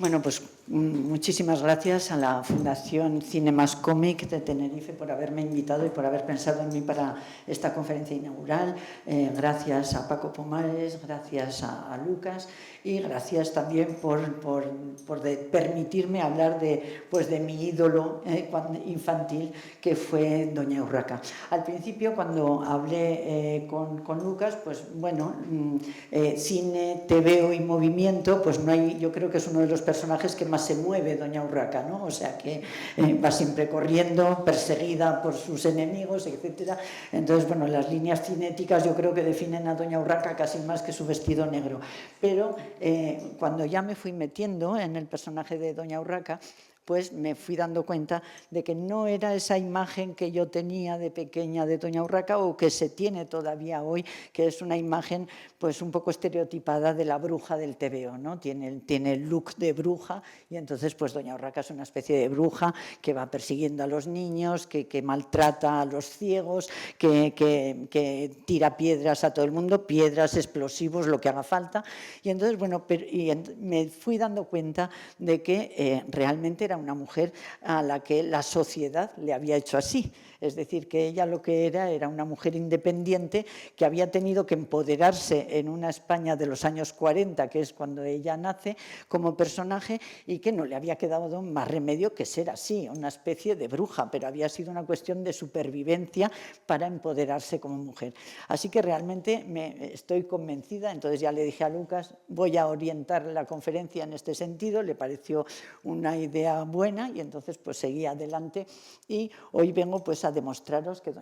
Bueno, pues muchísimas gracias a la Fundación Cinemascomic de Tenerife por haberme invitado y por haber pensado en mí para esta conferencia inaugural. Gracias a Paco Pomares, gracias a Lucas y gracias también por permitirme hablar de mi ídolo infantil, que fue Doña Urraca. Al principio, cuando hablé con Lucas, pues bueno, cine, TVO y movimiento, pues no hay, yo creo que es uno de los personajes que más se mueve Doña Urraca, ¿no? O sea que va siempre corriendo, perseguida por sus enemigos, etcétera. Entonces, bueno, las líneas cinéticas yo creo que definen a Doña Urraca casi más que su vestido negro. Pero cuando ya me fui metiendo en el personaje de Doña Urraca, pues me fui dando cuenta de que no era esa imagen que yo tenía de pequeña de Doña Urraca o que se tiene todavía hoy, que es una imagen pues un poco estereotipada de la bruja del TVO, ¿no? Tiene el look de bruja y entonces pues Doña Urraca es una especie de bruja que va persiguiendo a los niños, que maltrata a los ciegos, que tira piedras a todo el mundo, piedras, explosivos, lo que haga falta. Y entonces, bueno, me fui dando cuenta de que realmente era una mujer a la que la sociedad le había hecho así. Es decir, que ella lo que era una mujer independiente que había tenido que empoderarse en una España de los años 40, que es cuando ella nace como personaje, y que no le había quedado más remedio que ser así, una especie de bruja, pero había sido una cuestión de supervivencia para empoderarse como mujer. Así que realmente estoy convencida, entonces ya le dije a Lucas, voy a orientar la conferencia en este sentido, le pareció una idea buena y entonces pues seguí adelante y hoy vengo pues a demostraros que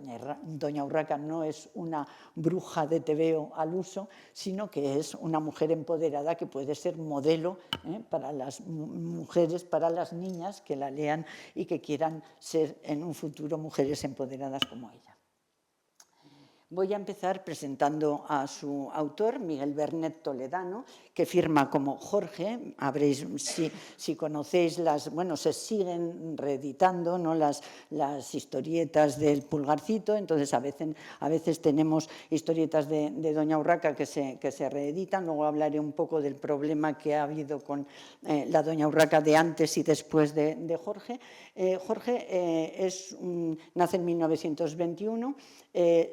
Doña Urraca no es una bruja de TVO al uso, sino que es una mujer empoderada que puede ser modelo para las mujeres, para las niñas que la lean y que quieran ser en un futuro mujeres empoderadas como ella. Voy a empezar presentando a su autor, Miguel Bernet Toledano, que firma como Jorge. Habréis, si conocéis se siguen reeditando, ¿no? las historietas del Pulgarcito, entonces a veces tenemos historietas de Doña Urraca que se reeditan. Luego hablaré un poco del problema que ha habido con la Doña Urraca de antes y después de Jorge. Jorge nace en 1921,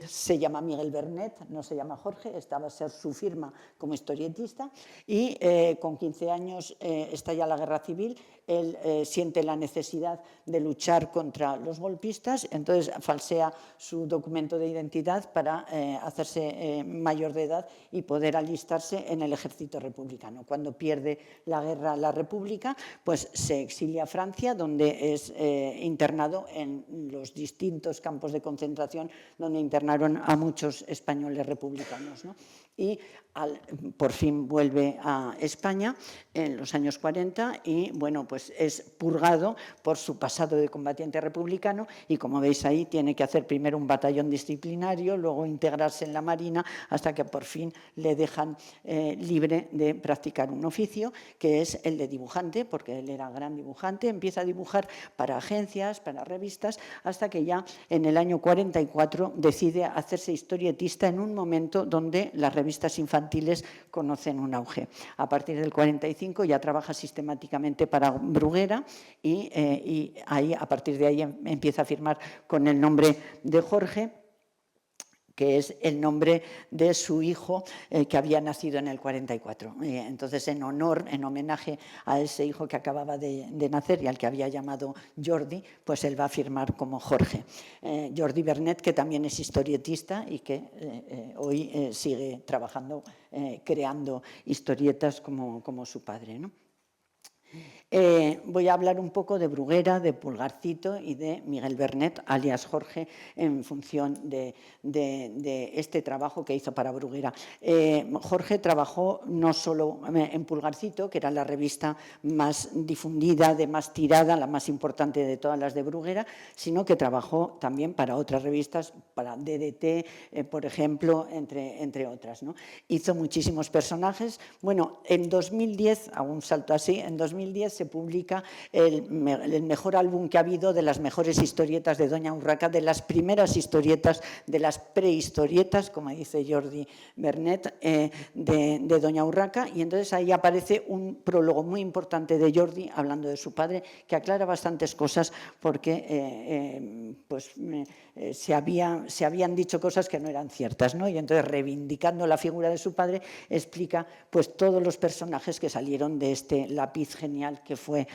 se llama Miguel Bernet, no se llama Jorge, esta va a ser su firma como historietista y con 15 años estalla la Guerra Civil, él siente la necesidad de luchar contra los golpistas, entonces falsea su documento de identidad para hacerse mayor de edad y poder alistarse en el ejército republicano. Cuando pierde la guerra la República, pues se exilia a Francia, donde es internado en los distintos campos de concentración donde internaron a muchos españoles republicanos, ¿no? Y por fin vuelve a España en los años 40 y bueno, pues es purgado por su pasado de combatiente republicano y como veis ahí tiene que hacer primero un batallón disciplinario, luego integrarse en la Marina hasta que por fin le dejan libre de practicar un oficio que es el de dibujante, porque él era gran dibujante, empieza a dibujar para agencias, para revistas, hasta que ya en el año 44 decide hacerse historietista en un momento donde las revistas infantiles conocen un auge. A partir del 45 ya trabaja sistemáticamente para Bruguera y ahí, a partir de ahí empieza a firmar con el nombre de Jorge, que es el nombre de su hijo que había nacido en el 44. Entonces, en homenaje a ese hijo que acababa de nacer y al que había llamado Jordi, pues él va a firmar como Jorge. Jordi Bernet, que también es historietista y que hoy sigue trabajando, creando historietas como su padre, ¿no? Voy a hablar un poco de Bruguera, de Pulgarcito y de Miguel Bernet, alias Jorge, en función de este trabajo que hizo para Bruguera. Jorge trabajó no solo en Pulgarcito, que era la revista más difundida, de más tirada, la más importante de todas las de Bruguera, sino que trabajó también para otras revistas, para DDT, por ejemplo, entre otras, ¿no? Hizo muchísimos personajes. Bueno, en 2010, hago un salto así, en 2010 se publica el mejor álbum que ha habido de las mejores historietas de Doña Urraca, de las primeras historietas, de las prehistorietas, como dice Jordi Bernet, de Doña Urraca, y entonces ahí aparece un prólogo muy importante de Jordi hablando de su padre, que aclara bastantes cosas porque se habían dicho cosas que no eran ciertas, ¿no? Y entonces, reivindicando la figura de su padre, explica pues todos los personajes que salieron de este lápiz genial que fue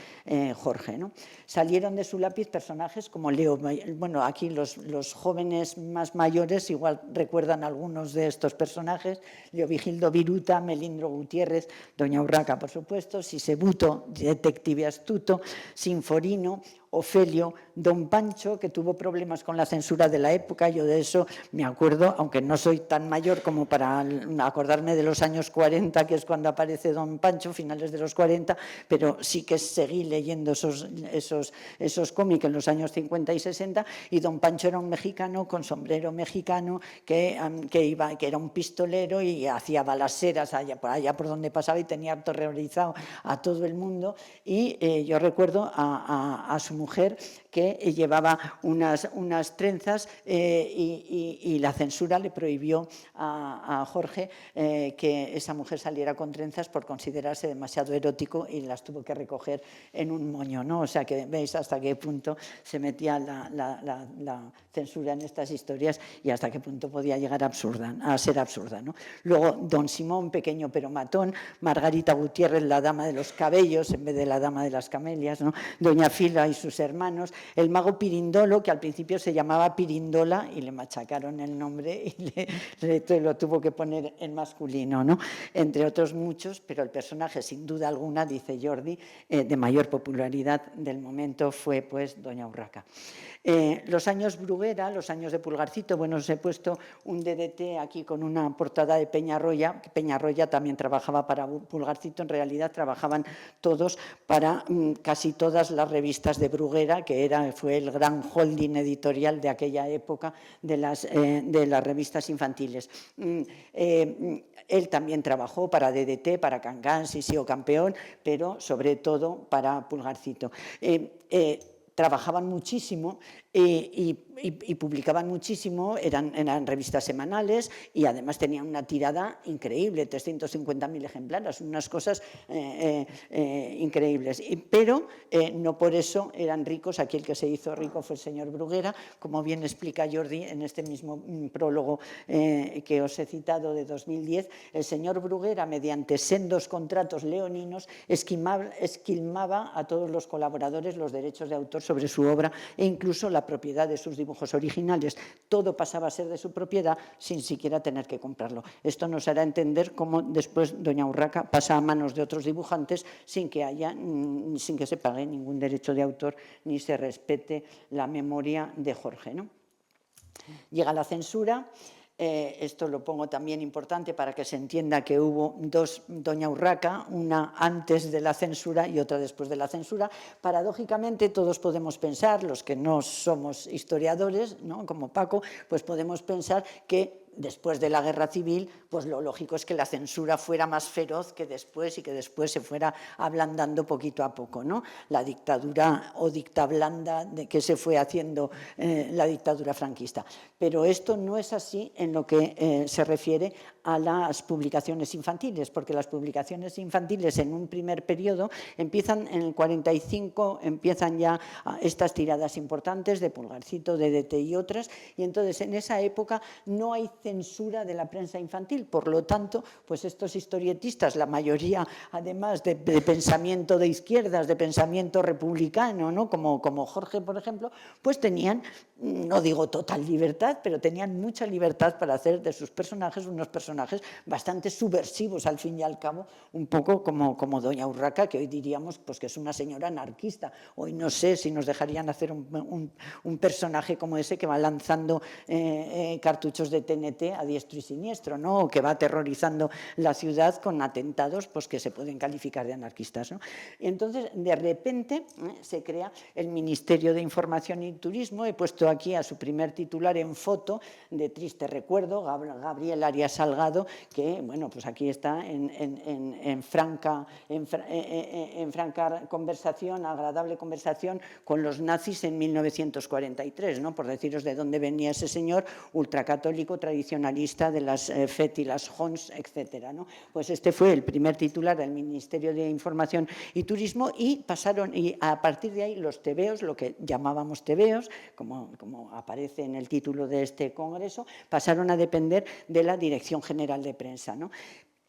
Jorge, ¿no? Salieron de su lápiz personajes como Leo, bueno, aquí los jóvenes más mayores igual recuerdan algunos de estos personajes: Leovigildo Viruta, Melindro Gutiérrez, Doña Urraca, por supuesto, Sisebuto, detective astuto, Sinforino, Ofelio, Don Pancho, que tuvo problemas con la censura de la época. Yo de eso me acuerdo, aunque no soy tan mayor como para acordarme de los años 40, que es cuando aparece Don Pancho, finales de los 40, pero sí que seguí leyendo esos cómics en los años 50 y 60, y Don Pancho era un mexicano con sombrero mexicano que era un pistolero y hacía balaceras allá por donde pasaba, y tenía aterrorizado a todo el mundo. Y yo recuerdo a su mujer, que llevaba unas trenzas, y la censura le prohibió a Jorge que esa mujer saliera con trenzas por considerarse demasiado erótico, y las tuvo que recoger en un moño, ¿no? O sea que veis hasta qué punto se metía la censura en estas historias y hasta qué punto podía llegar a ser absurda, ¿no? Luego Don Simón, pequeño pero matón; Margarita Gutiérrez, la dama de los cabellos en vez de la dama de las camelias, ¿no? Doña Fila y sus hermanos; el mago Pirindolo, que al principio se llamaba Pirindola y le machacaron el nombre y lo tuvo que poner en masculino, ¿no? Entre otros muchos, pero el personaje, sin duda alguna, dice Jordi, de mayor popularidad del momento fue pues Doña Urraca. Los años Bruguera, los años de Pulgarcito, bueno, os he puesto un DDT aquí con una portada de Peñarroya. Peñarroya también trabajaba para Pulgarcito, en realidad trabajaban todos para casi todas las revistas de Bruguera, que fue el gran holding editorial de aquella época de las revistas infantiles. Él también trabajó para DDT, para Cangán, Sisio Campeón, pero sobre todo para Pulgarcito. Trabajaban muchísimo y publicaban muchísimo, eran revistas semanales, y además tenían una tirada increíble, 350.000 ejemplares, unas cosas increíbles. Pero no por eso eran ricos. Aquí el que se hizo rico fue el señor Bruguera, como bien explica Jordi en este mismo prólogo que os he citado de 2010. El señor Bruguera, mediante sendos contratos leoninos, esquilmaba a todos los colaboradores los derechos de autor sobre su obra, e incluso la propiedad de sus dibujos originales. Todo pasaba a ser de su propiedad sin siquiera tener que comprarlo. Esto nos hará entender cómo después Doña Urraca pasa a manos de otros dibujantes sin que se pague ningún derecho de autor ni se respete la memoria de Jorge, ¿no? Llega la censura. Esto lo pongo también importante para que se entienda que hubo dos Doña Urraca, una antes de la censura y otra después de la censura. Paradójicamente, todos podemos pensar, los que no somos historiadores, ¿no?, como Paco, pues podemos pensar que después de la Guerra Civil, pues lo lógico es que la censura fuera más feroz que después, y que después se fuera ablandando poquito a poco, ¿no? La dictadura o dictablanda que se fue haciendo la dictadura franquista. Pero esto no es así en lo que se refiere a las publicaciones infantiles, porque las publicaciones infantiles en un primer periodo empiezan en el 45, empiezan ya estas tiradas importantes de Pulgarcito, de DT y otras, y entonces en esa época no hay censura de la prensa infantil. Por lo tanto, pues estos historietistas, la mayoría además de pensamiento de izquierdas, de pensamiento republicano, ¿no?, como Jorge, por ejemplo, pues tenían, no digo total libertad, pero tenían mucha libertad para hacer de sus personajes unos personajes bastante subversivos, al fin y al cabo, un poco como Doña Urraca, que hoy diríamos pues que es una señora anarquista. Hoy no sé si nos dejarían hacer un personaje como ese, que va lanzando cartuchos de TNT mete a diestro y siniestro, ¿no? O que va aterrorizando la ciudad con atentados pues, que se pueden calificar de anarquistas, ¿no? Y entonces, de repente, se crea el Ministerio de Información y Turismo. He puesto aquí a su primer titular en foto, de triste recuerdo, Gabriel Arias Salgado, que, bueno, pues aquí está en franca conversación, agradable conversación con los nazis en 1943, ¿no? Por deciros de dónde venía ese señor, ultracatólico, tradicionalista de las FET y las JONS, etcétera, ¿no? Pues este fue el primer titular del Ministerio de Información y Turismo y a partir de ahí los tebeos, lo que llamábamos tebeos, como aparece en el título de este congreso, pasaron a depender de la Dirección General de Prensa, ¿no?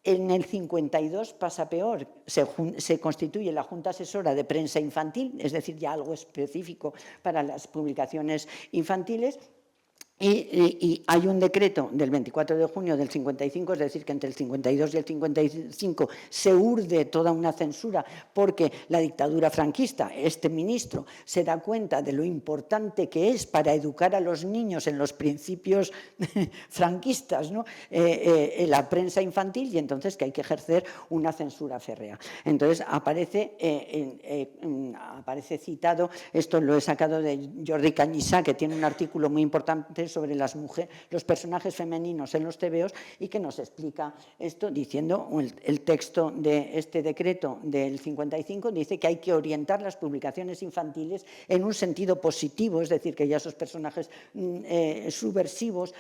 En el 52 pasa peor, se constituye la Junta Asesora de Prensa Infantil, es decir, ya algo específico para las publicaciones infantiles. Y hay un decreto del 24 de junio del 55, es decir, que entre el 52 y el 55 se urde toda una censura porque la dictadura franquista, este ministro, se da cuenta de lo importante que es para educar a los niños en los principios franquistas, ¿no? La prensa infantil, y entonces que hay que ejercer una censura férrea. Entonces aparece citado, esto lo he sacado de Jordi Cañissà, que tiene un artículo muy importante sobre las mujeres, los personajes femeninos en los tebeos, y que nos explica esto diciendo, el texto de este decreto del 55 dice que hay que orientar las publicaciones infantiles en un sentido positivo, es decir, que ya esos personajes subversivos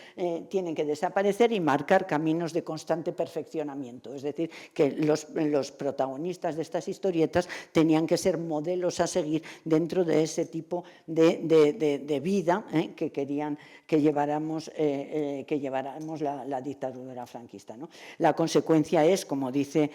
tienen que desaparecer y marcar caminos de constante perfeccionamiento, es decir, que los protagonistas de estas historietas tenían que ser modelos a seguir dentro de ese tipo de vida que querían que lleváramos la dictadura franquista, ¿no? La consecuencia es, como dice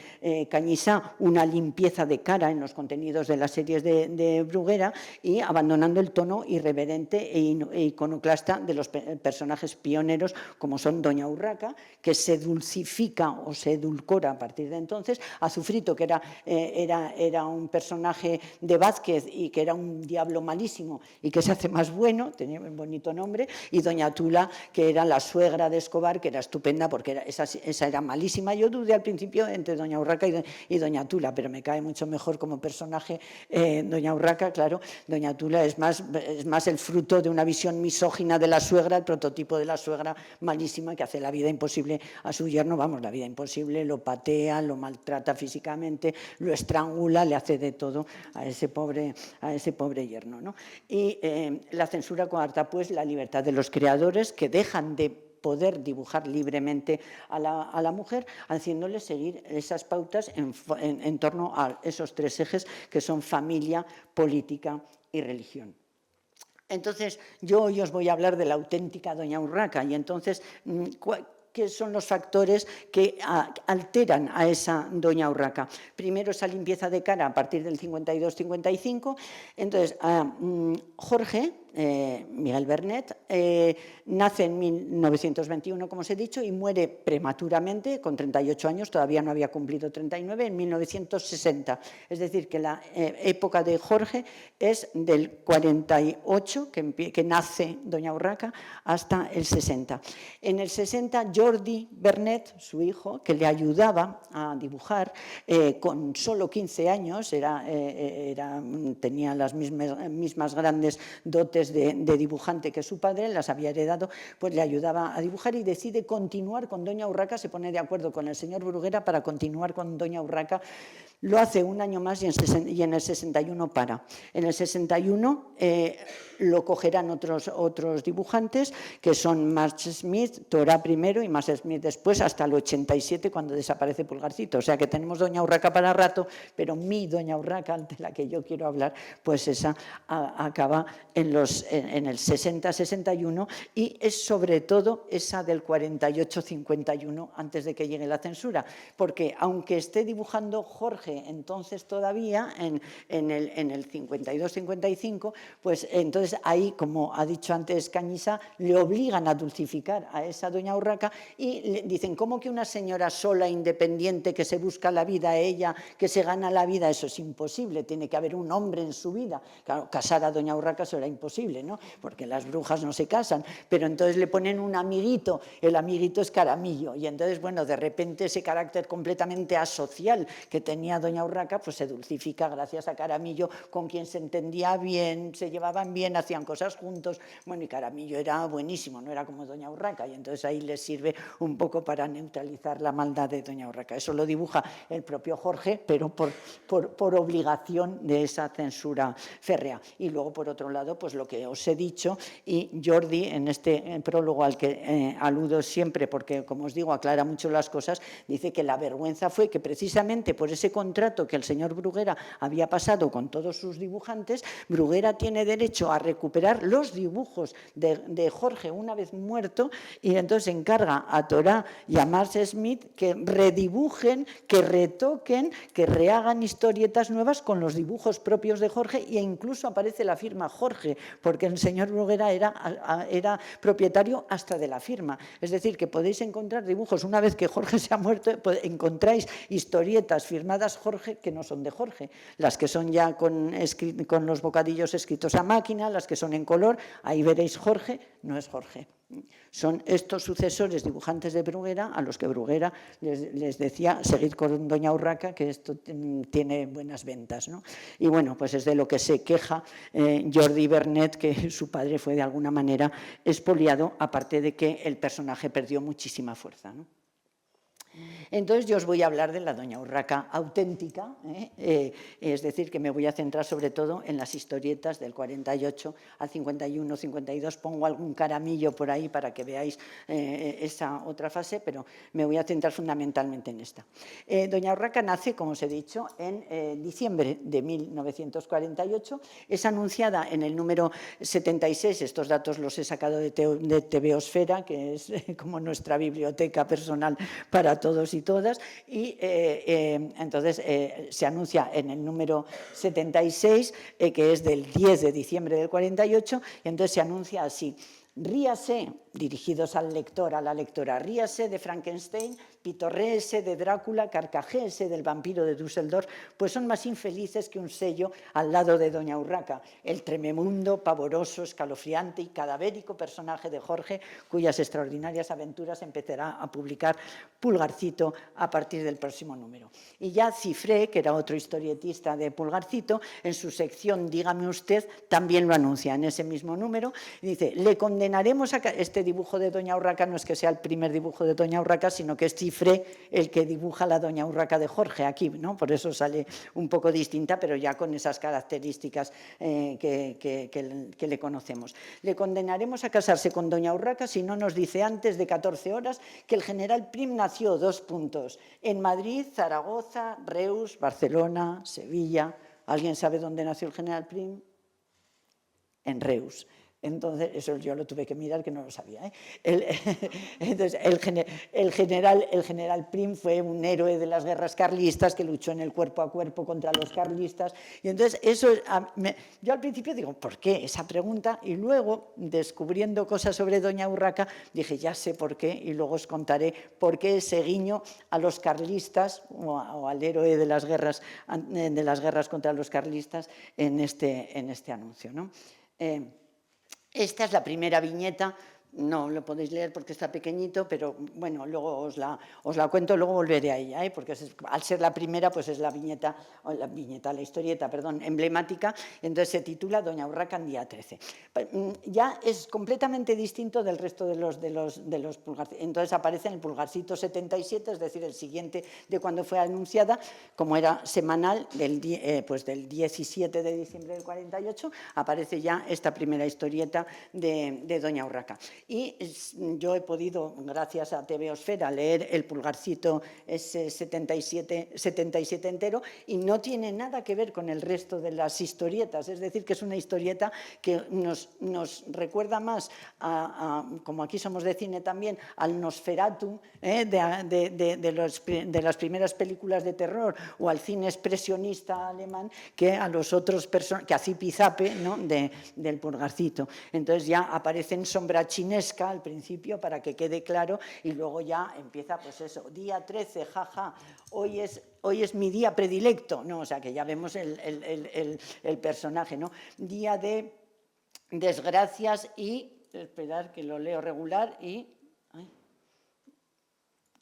Cañissà, una limpieza de cara en los contenidos de las series de Bruguera y abandonando el tono irreverente e iconoclasta de los personajes pioneros como son Doña Urraca, que se dulcifica o se edulcora a partir de entonces, Azufrito, que era un personaje de Vázquez y que era un diablo malísimo y que se hace más bueno, tenía un bonito nombre, y Doña Tula, que era la suegra de Escobar, que era estupenda porque esa era malísima. Yo dudé al principio entre Doña Urraca y Doña Tula, pero me cae mucho mejor como personaje Doña Urraca, claro. Doña Tula es más el fruto de una visión misógina de la suegra, el prototipo de la suegra malísima que hace la vida imposible a su yerno, vamos, la vida imposible, lo patea, lo maltrata físicamente, lo estrangula, le hace de todo a ese pobre yerno, ¿no? Y la censura coarta, pues, la libertad de los creadores, que dejan de poder dibujar libremente a la mujer, haciéndole seguir esas pautas en torno a esos tres ejes que son familia, política y religión. Entonces, yo hoy os voy a hablar de la auténtica Doña Urraca, y entonces, ¿qué son los factores que alteran a esa Doña Urraca? Primero, esa limpieza de cara a partir del 52-55. Entonces, Jorge Miguel Bernet nace en 1921, como os he dicho, y muere prematuramente, con 38 años, todavía no había cumplido 39, en 1960. Es decir, que la época de Jorge es del 48, que nace Doña Urraca, hasta el 60. En el 60, Jordi Bernet, su hijo, que le ayudaba a dibujar, con solo 15 años, tenía las mismas grandes dotes de dibujante que su padre, las había heredado, pues le ayudaba a dibujar, y decide continuar con Doña Urraca, se pone de acuerdo con el señor Bruguera para continuar con Doña Urraca. Lo hace un año más y en el 61 para. En el 61 lo cogerán otros dibujantes, que son March Smith, Torá primero y March Smith después, hasta el 87, cuando desaparece Pulgarcito. O sea que tenemos Doña Urraca para rato, pero mi Doña Urraca, de la que yo quiero hablar, pues esa acaba en el 60-61, y es sobre todo esa del 48-51, antes de que llegue la censura, porque aunque esté dibujando Jorge Jorge, entonces todavía, en el 52-55, pues entonces ahí, como ha dicho antes Cañiza, le obligan a dulcificar a esa doña Urraca y le dicen, ¿cómo que una señora sola, independiente, que se busca la vida ella, que se gana la vida? Eso es imposible, tiene que haber un hombre en su vida. Claro, casar a doña Urraca eso era imposible, ¿no? Porque las brujas no se casan, pero entonces le ponen un amiguito, el amiguito es Caramillo, y entonces, bueno, de repente ese carácter completamente asocial que tenía doña Urraca, pues se dulcifica gracias a Caramillo, con quien se entendía bien, se llevaban bien, hacían cosas juntos, bueno, y Caramillo era buenísimo, no era como doña Urraca, y entonces ahí les sirve un poco para neutralizar la maldad de doña Urraca. Eso lo dibuja el propio Jorge, pero por obligación de esa censura férrea. Y luego, por otro lado, pues lo que os he dicho, y Jordi, en este prólogo al que aludo siempre, porque, como os digo, aclara mucho las cosas, dice que la vergüenza fue que precisamente por ese contrato que el señor Bruguera había pasado con todos sus dibujantes, Bruguera tiene derecho a recuperar los dibujos de Jorge una vez muerto, y entonces encarga a Torá y a Marx Smith que redibujen, que retoquen, que rehagan historietas nuevas con los dibujos propios de Jorge, e incluso aparece la firma Jorge, porque el señor Bruguera era propietario hasta de la firma. Es decir, que podéis encontrar dibujos, una vez que Jorge se ha muerto, encontráis historietas firmadas Jorge que no son de Jorge, las que son ya con los bocadillos escritos a máquina, las que son en color, ahí veréis Jorge, no es Jorge. Son estos sucesores dibujantes de Bruguera a los que Bruguera les decía, seguid con doña Urraca, que esto tiene buenas ventas, ¿no? Y bueno, pues es de lo que se queja Jordi Vernet, que su padre fue de alguna manera expoliado, aparte de que el personaje perdió muchísima fuerza, ¿no? Entonces yo os voy a hablar de la doña Urraca auténtica, es decir, que me voy a centrar sobre todo en las historietas del 48 al 51, 52, pongo algún caramillo por ahí para que veáis esa otra fase, pero me voy a centrar fundamentalmente en esta. Doña Urraca nace, como os he dicho, en diciembre de 1948, es anunciada en el número 76, estos datos los he sacado de TVOsfera, que es como nuestra biblioteca personal para todos y todas, y entonces se anuncia en el número 76, que es del 10 de diciembre del 48, y entonces se anuncia así: ríase, dirigidos al lector, a la lectora, ríase de Frankenstein, pitorréese de Drácula, carcajéese del vampiro de Düsseldorf, pues son más infelices que un sello al lado de doña Urraca, el tremebundo, pavoroso, escalofriante y cadavérico personaje de Jorge, cuyas extraordinarias aventuras empezará a publicar Pulgarcito a partir del próximo número. Y ya Cifré, que era otro historietista de Pulgarcito, en su sección Dígame usted, también lo anuncia en ese mismo número, y dice, le condenaremos a... Este dibujo de doña Urraca no es que sea el primer dibujo de doña Urraca, sino que es Cifré el que dibuja la doña Urraca de Jorge aquí, ¿no? Por eso sale un poco distinta, pero ya con esas características que le conocemos. Le condenaremos a casarse con doña Urraca si no nos dice antes de 14 horas que el general Prim nació, en Madrid, Zaragoza, Reus, Barcelona, Sevilla. ¿Alguien sabe dónde nació el general Prim? En Reus. Entonces, eso yo lo tuve que mirar, que no lo sabía. Entonces, el general Prim fue un héroe de las guerras carlistas que luchó en el cuerpo a cuerpo contra los carlistas. Y entonces, eso, yo al principio digo, ¿por qué esa pregunta? Y luego, descubriendo cosas sobre doña Urraca, dije, ya sé por qué, y luego os contaré por qué ese guiño a los carlistas o al héroe de las guerras contra los carlistas en este anuncio, ¿no? Esta es la primera viñeta, no lo podéis leer porque está pequeñito, pero bueno, luego os la cuento, luego volveré a ella, porque al ser la primera, pues es la historieta, emblemática, entonces se titula Doña Urraca en día 13. Ya es completamente distinto del resto de los pulgarcitos, entonces aparece en el Pulgarcito 77, es decir, el siguiente de cuando fue anunciada, como era semanal, del 17 de diciembre del 48, aparece ya esta primera historieta de doña Urraca. y yo he podido, gracias a TV Osfera, leer El Pulgarcito ese 77 entero, y no tiene nada que ver con el resto de las historietas, es decir, que es una historieta que nos recuerda más como aquí somos de cine también, al Nosferatu de las primeras películas de terror, o al cine expresionista alemán, que a los otros que a Zipizape, ¿no?, del Pulgarcito. Entonces ya aparece en sombra chinesca al principio para que quede claro, y luego ya empieza, pues eso, día 13, jaja, hoy es mi día predilecto, ¿no? O sea que ya vemos el personaje, ¿no? Día de desgracias y, esperar que lo leo regular, y,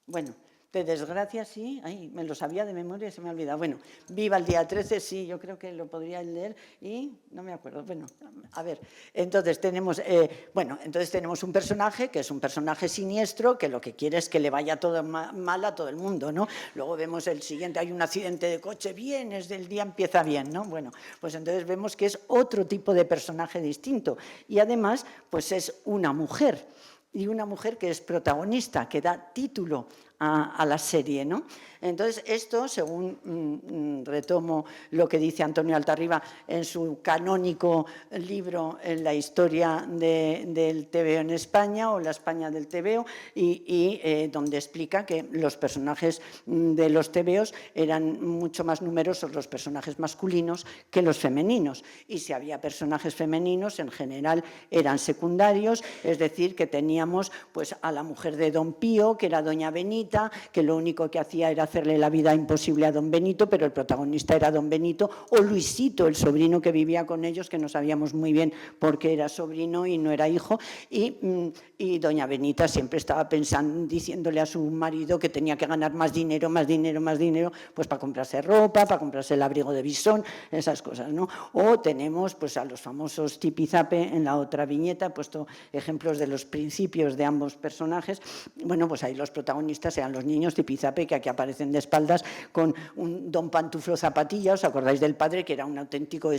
bueno, de desgracias, sí, me lo sabía de memoria y se me ha olvidado. Bueno, viva el día 13, sí, yo creo que lo podría leer y no me acuerdo. Bueno, a ver, entonces tenemos, entonces tenemos un personaje que es un personaje siniestro, que lo que quiere es que le vaya todo mal a todo el mundo, ¿no? Luego vemos el siguiente, hay un accidente de coche, bien, es del día, empieza bien, ¿no? Bueno, pues entonces vemos que es otro tipo de personaje distinto, y además, pues es una mujer, y una mujer que es protagonista, que da título a la serie, ¿no? Entonces, esto, según retomo lo que dice Antonio Altarriba en su canónico libro en la historia del TVO en España, o la España del TVO, y donde explica que los personajes de los TVOs eran mucho más numerosos, los personajes masculinos, que los femeninos. Y si había personajes femeninos, en general eran secundarios, es decir, que teníamos pues a la mujer de Don Pío, que era doña Benita, que lo único que hacía era hacerle la vida imposible a don Benito, pero el protagonista era don Benito, o Luisito, el sobrino que vivía con ellos, que no sabíamos muy bien por qué era sobrino y no era hijo, y doña Benita siempre estaba pensando, diciéndole a su marido que tenía que ganar más dinero, pues para comprarse ropa, para comprarse el abrigo de bisón, esas cosas, ¿no? O tenemos pues a los famosos Tipizape en la otra viñeta, he puesto ejemplos de los principios de ambos personajes. Bueno, pues ahí los protagonistas eran los niños Tipizape, que aquí aparecen de espaldas con un don Pantuflo Zapatilla. ¿Os acordáis del padre, que era un auténtico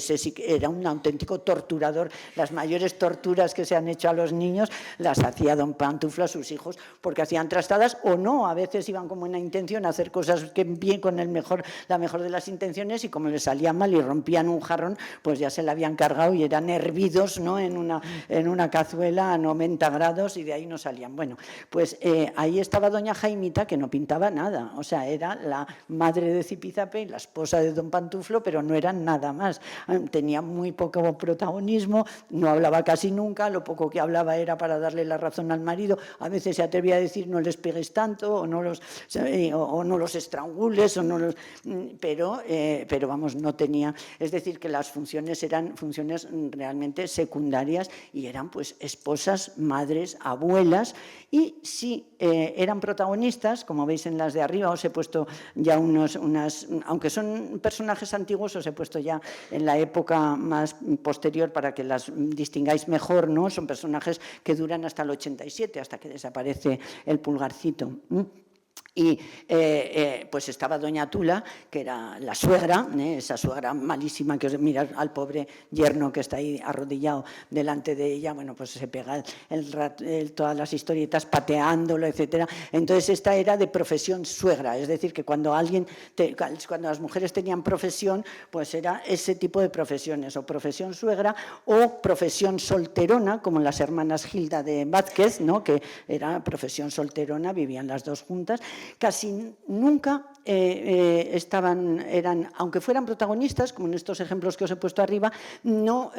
torturador? Las mayores torturas que se han hecho a los niños las hacía don Pantuflo a sus hijos, porque hacían trastadas o no, a veces iban con buena intención a hacer cosas que bien, con la mejor de las intenciones, y como les salía mal y rompían un jarrón, pues ya se la habían cargado y eran hervidos, ¿no?, en una cazuela a 90 grados, y de ahí no salían. Bueno, pues ahí estaba doña Jaimita, que no pintaba nada, o sea, era la madre de Zipizape y la esposa de don Pantuflo, pero no eran nada más. Tenía muy poco protagonismo, no hablaba casi nunca, lo poco que hablaba era para darle la razón al marido, a veces se atrevía a decir no les pegues tanto, o no los estrangules, pero vamos, no tenía, es decir, que las funciones eran funciones realmente secundarias, y eran pues esposas, madres, abuelas, y sí eran protagonistas, como veis en las de arriba, os he puesto ya aunque son personajes antiguos, os he puesto ya en la época más posterior para que las distingáis mejor, ¿no? Son personajes que duran hasta el 87, hasta que desaparece el Pulgarcito. Y pues estaba doña Tula, que era la suegra, esa suegra malísima, que os mira al pobre yerno que está ahí arrodillado delante de ella, bueno, pues se pega todas las historietas pateándolo, etcétera. Entonces esta era de profesión suegra, es decir, que cuando las mujeres tenían profesión, pues era ese tipo de profesiones, o profesión suegra o profesión solterona, como las hermanas Gilda de Vázquez, ¿no?, que era profesión solterona, vivían las dos juntas. Casi nunca aunque fueran protagonistas, como en estos ejemplos que os he puesto arriba, no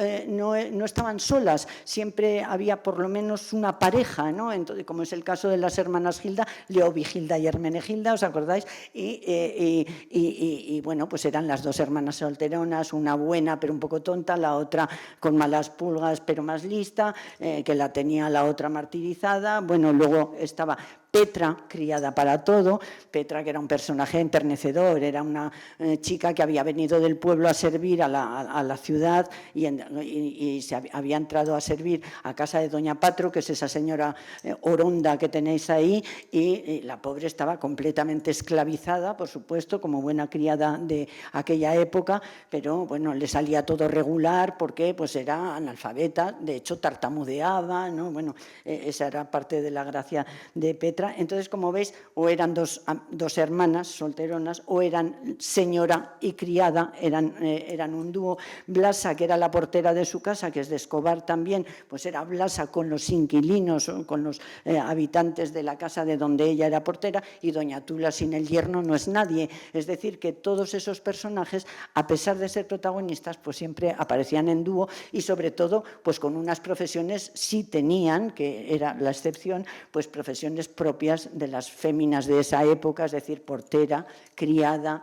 estaban solas, siempre había por lo menos una pareja, ¿no? Entonces, como es el caso de las hermanas Gilda, Leovigilda y Hermenegilda, ¿os acordáis? Y bueno, pues eran las dos hermanas solteronas, una buena pero un poco tonta, la otra con malas pulgas pero más lista, que la tenía la otra martirizada. Bueno, luego estaba Petra, criada para todo. Petra, que era un personaje enternecedor, era una chica que había venido del pueblo a servir a la ciudad y se había entrado a servir a casa de doña Patro, que es esa señora oronda que tenéis ahí, y la pobre estaba completamente esclavizada, por supuesto, como buena criada de aquella época, pero bueno, le salía todo regular porque pues era analfabeta, de hecho tartamudeaba, ¿no? Bueno, esa era parte de la gracia de Petra. Entonces, como veis, o eran dos hermanas solteronas, o eran señora y criada, eran un dúo. Blasa, que era la portera de su casa, que es de Escobar también, pues era Blasa con los inquilinos, con los habitantes de la casa de donde ella era portera, y doña Tula sin el yerno no es nadie. Es decir, que todos esos personajes, a pesar de ser protagonistas, pues siempre aparecían en dúo, y sobre todo pues con unas profesiones, sí tenían, que era la excepción, pues profesiones propias de las féminas de esa época, es decir, portera, criada,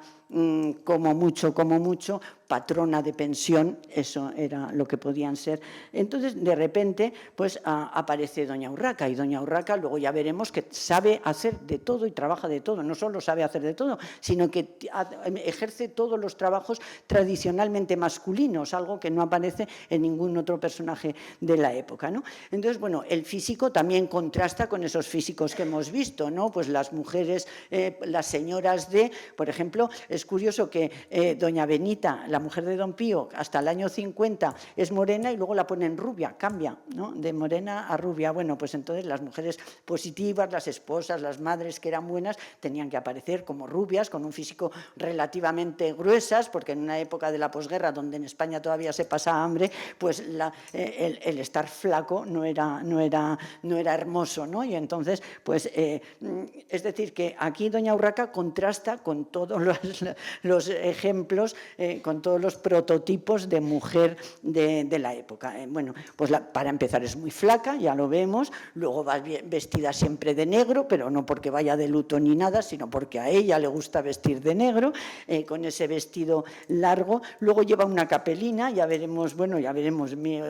como mucho, patrona de pensión, eso era lo que podían ser. Entonces, de repente, pues aparece doña Urraca, y doña Urraca luego ya veremos que sabe hacer de todo y trabaja de todo. No solo sabe hacer de todo, sino que ejerce todos los trabajos tradicionalmente masculinos, algo que no aparece en ningún otro personaje de la época, ¿no? Entonces, bueno, el físico también contrasta con esos físicos que hemos visto, ¿no? Pues las mujeres, las señoras de, por ejemplo, es curioso que doña Benita, la mujer de don Pío, hasta el año 50 es morena y luego la ponen rubia, cambia, ¿no? De morena a rubia. Bueno, pues entonces las mujeres positivas, las esposas, las madres que eran buenas, tenían que aparecer como rubias, con un físico relativamente gruesas, porque en una época de la posguerra, donde en España todavía se pasa hambre, pues el estar flaco no era hermoso, ¿no? Y entonces, pues, es decir, que aquí doña Urraca contrasta con todos los ejemplos, con todos los prototipos de mujer de la época. Bueno, pues para empezar es muy flaca, ya lo vemos, luego va vestida siempre de negro, pero no porque vaya de luto ni nada, sino porque a ella le gusta vestir de negro, con ese vestido largo. Luego lleva una capelina, ya veremos, bueno,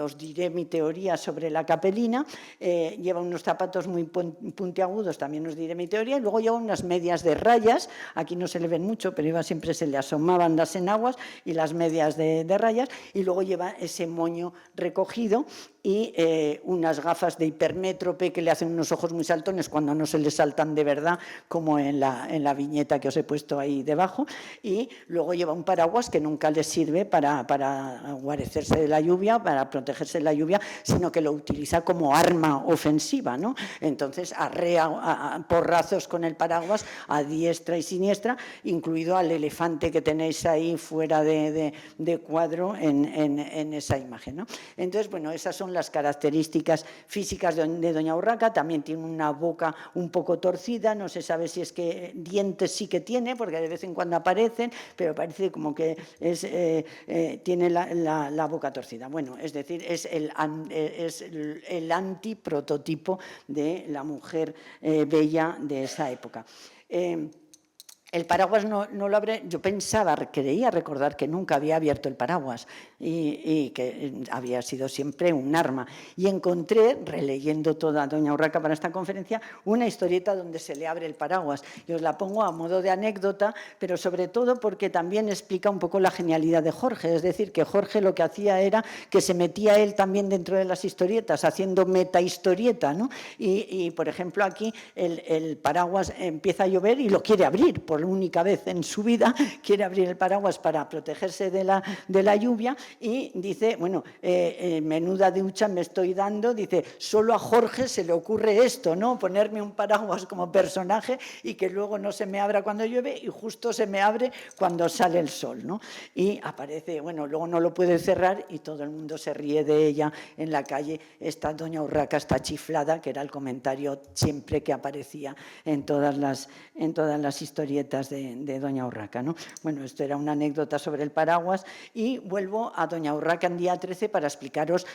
os diré mi teoría sobre la capelina. Lleva unos zapatos muy puntiagudos, también os diré mi teoría, y luego lleva unas medias de rayas, aquí no se le ven mucho, pero siempre se le asomaban las enaguas y las medias de rayas, y luego lleva ese moño recogido y unas gafas de hipermétrope que le hacen unos ojos muy saltones cuando no se le saltan de verdad, como en la viñeta que os he puesto ahí debajo, y luego lleva un paraguas que nunca le sirve para guarecerse de la lluvia, para protegerse de la lluvia, sino que lo utiliza como arma ofensiva, ¿no? Entonces arrea porrazos con el paraguas a diestra y siniestra, incluido al elefante que tenéis ahí fuera de cuadro en esa imagen, ¿no? Entonces, bueno, esas son las características físicas de doña Urraca. También tiene una boca un poco torcida, no se sabe si es que dientes sí que tiene, porque de vez en cuando aparecen, pero parece como que tiene la boca torcida. Bueno, es decir, es el antiprototipo de la mujer bella de esa época. El paraguas no lo abre, yo creía recordar que nunca había abierto el paraguas y que había sido siempre un arma. Y encontré, releyendo toda doña Urraca para esta conferencia, una historieta donde se le abre el paraguas. Y os la pongo a modo de anécdota, pero sobre todo porque también explica un poco la genialidad de Jorge. Es decir, que Jorge lo que hacía era que se metía él también dentro de las historietas, haciendo metahistorieta, ¿no? Y por ejemplo, aquí el paraguas empieza a llover y lo quiere abrir, por única vez en su vida, quiere abrir el paraguas para protegerse de la lluvia, y dice, bueno, menuda ducha me estoy dando, dice, solo a Jorge se le ocurre esto, ¿no? Ponerme un paraguas como personaje y que luego no se me abra cuando llueve y justo se me abre cuando sale el sol, ¿no? Y aparece, bueno, luego no lo puede cerrar y todo el mundo se ríe de ella en la calle. Esta doña Urraca está chiflada, que era el comentario siempre que aparecía en todas las historietas recetas de doña Urraca, ¿no? Bueno, esto era una anécdota sobre el paraguas y vuelvo a doña Urraca en día 13 para explicaros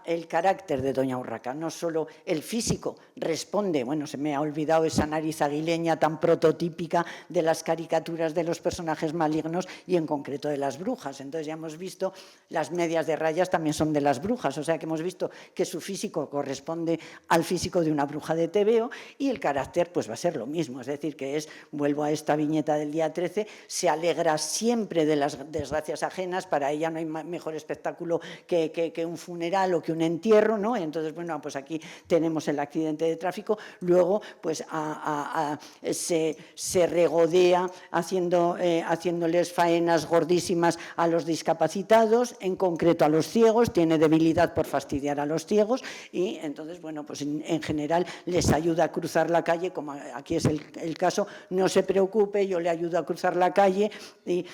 el carácter de doña Urraca. No solo el físico responde, bueno, se me ha olvidado esa nariz aguileña tan prototípica de las caricaturas de los personajes malignos y en concreto de las brujas. Entonces ya hemos visto las medias de rayas también son de las brujas, o sea que hemos visto que su físico corresponde al físico de una bruja de tebeo y el carácter pues va a ser lo mismo, es decir, que vuelvo a esta viñeta del día 13, se alegra siempre de las desgracias ajenas, para ella no hay mejor espectáculo que un funeral o que un entierro, ¿no? Entonces, bueno, pues aquí tenemos el accidente de tráfico, luego pues se regodea haciéndoles faenas gordísimas a los discapacitados, en concreto a los ciegos, tiene debilidad por fastidiar a los ciegos y entonces, bueno, pues en general les ayuda a cruzar la calle, como aquí es el caso, no se preocupe, yo le ayudo a cruzar la calle y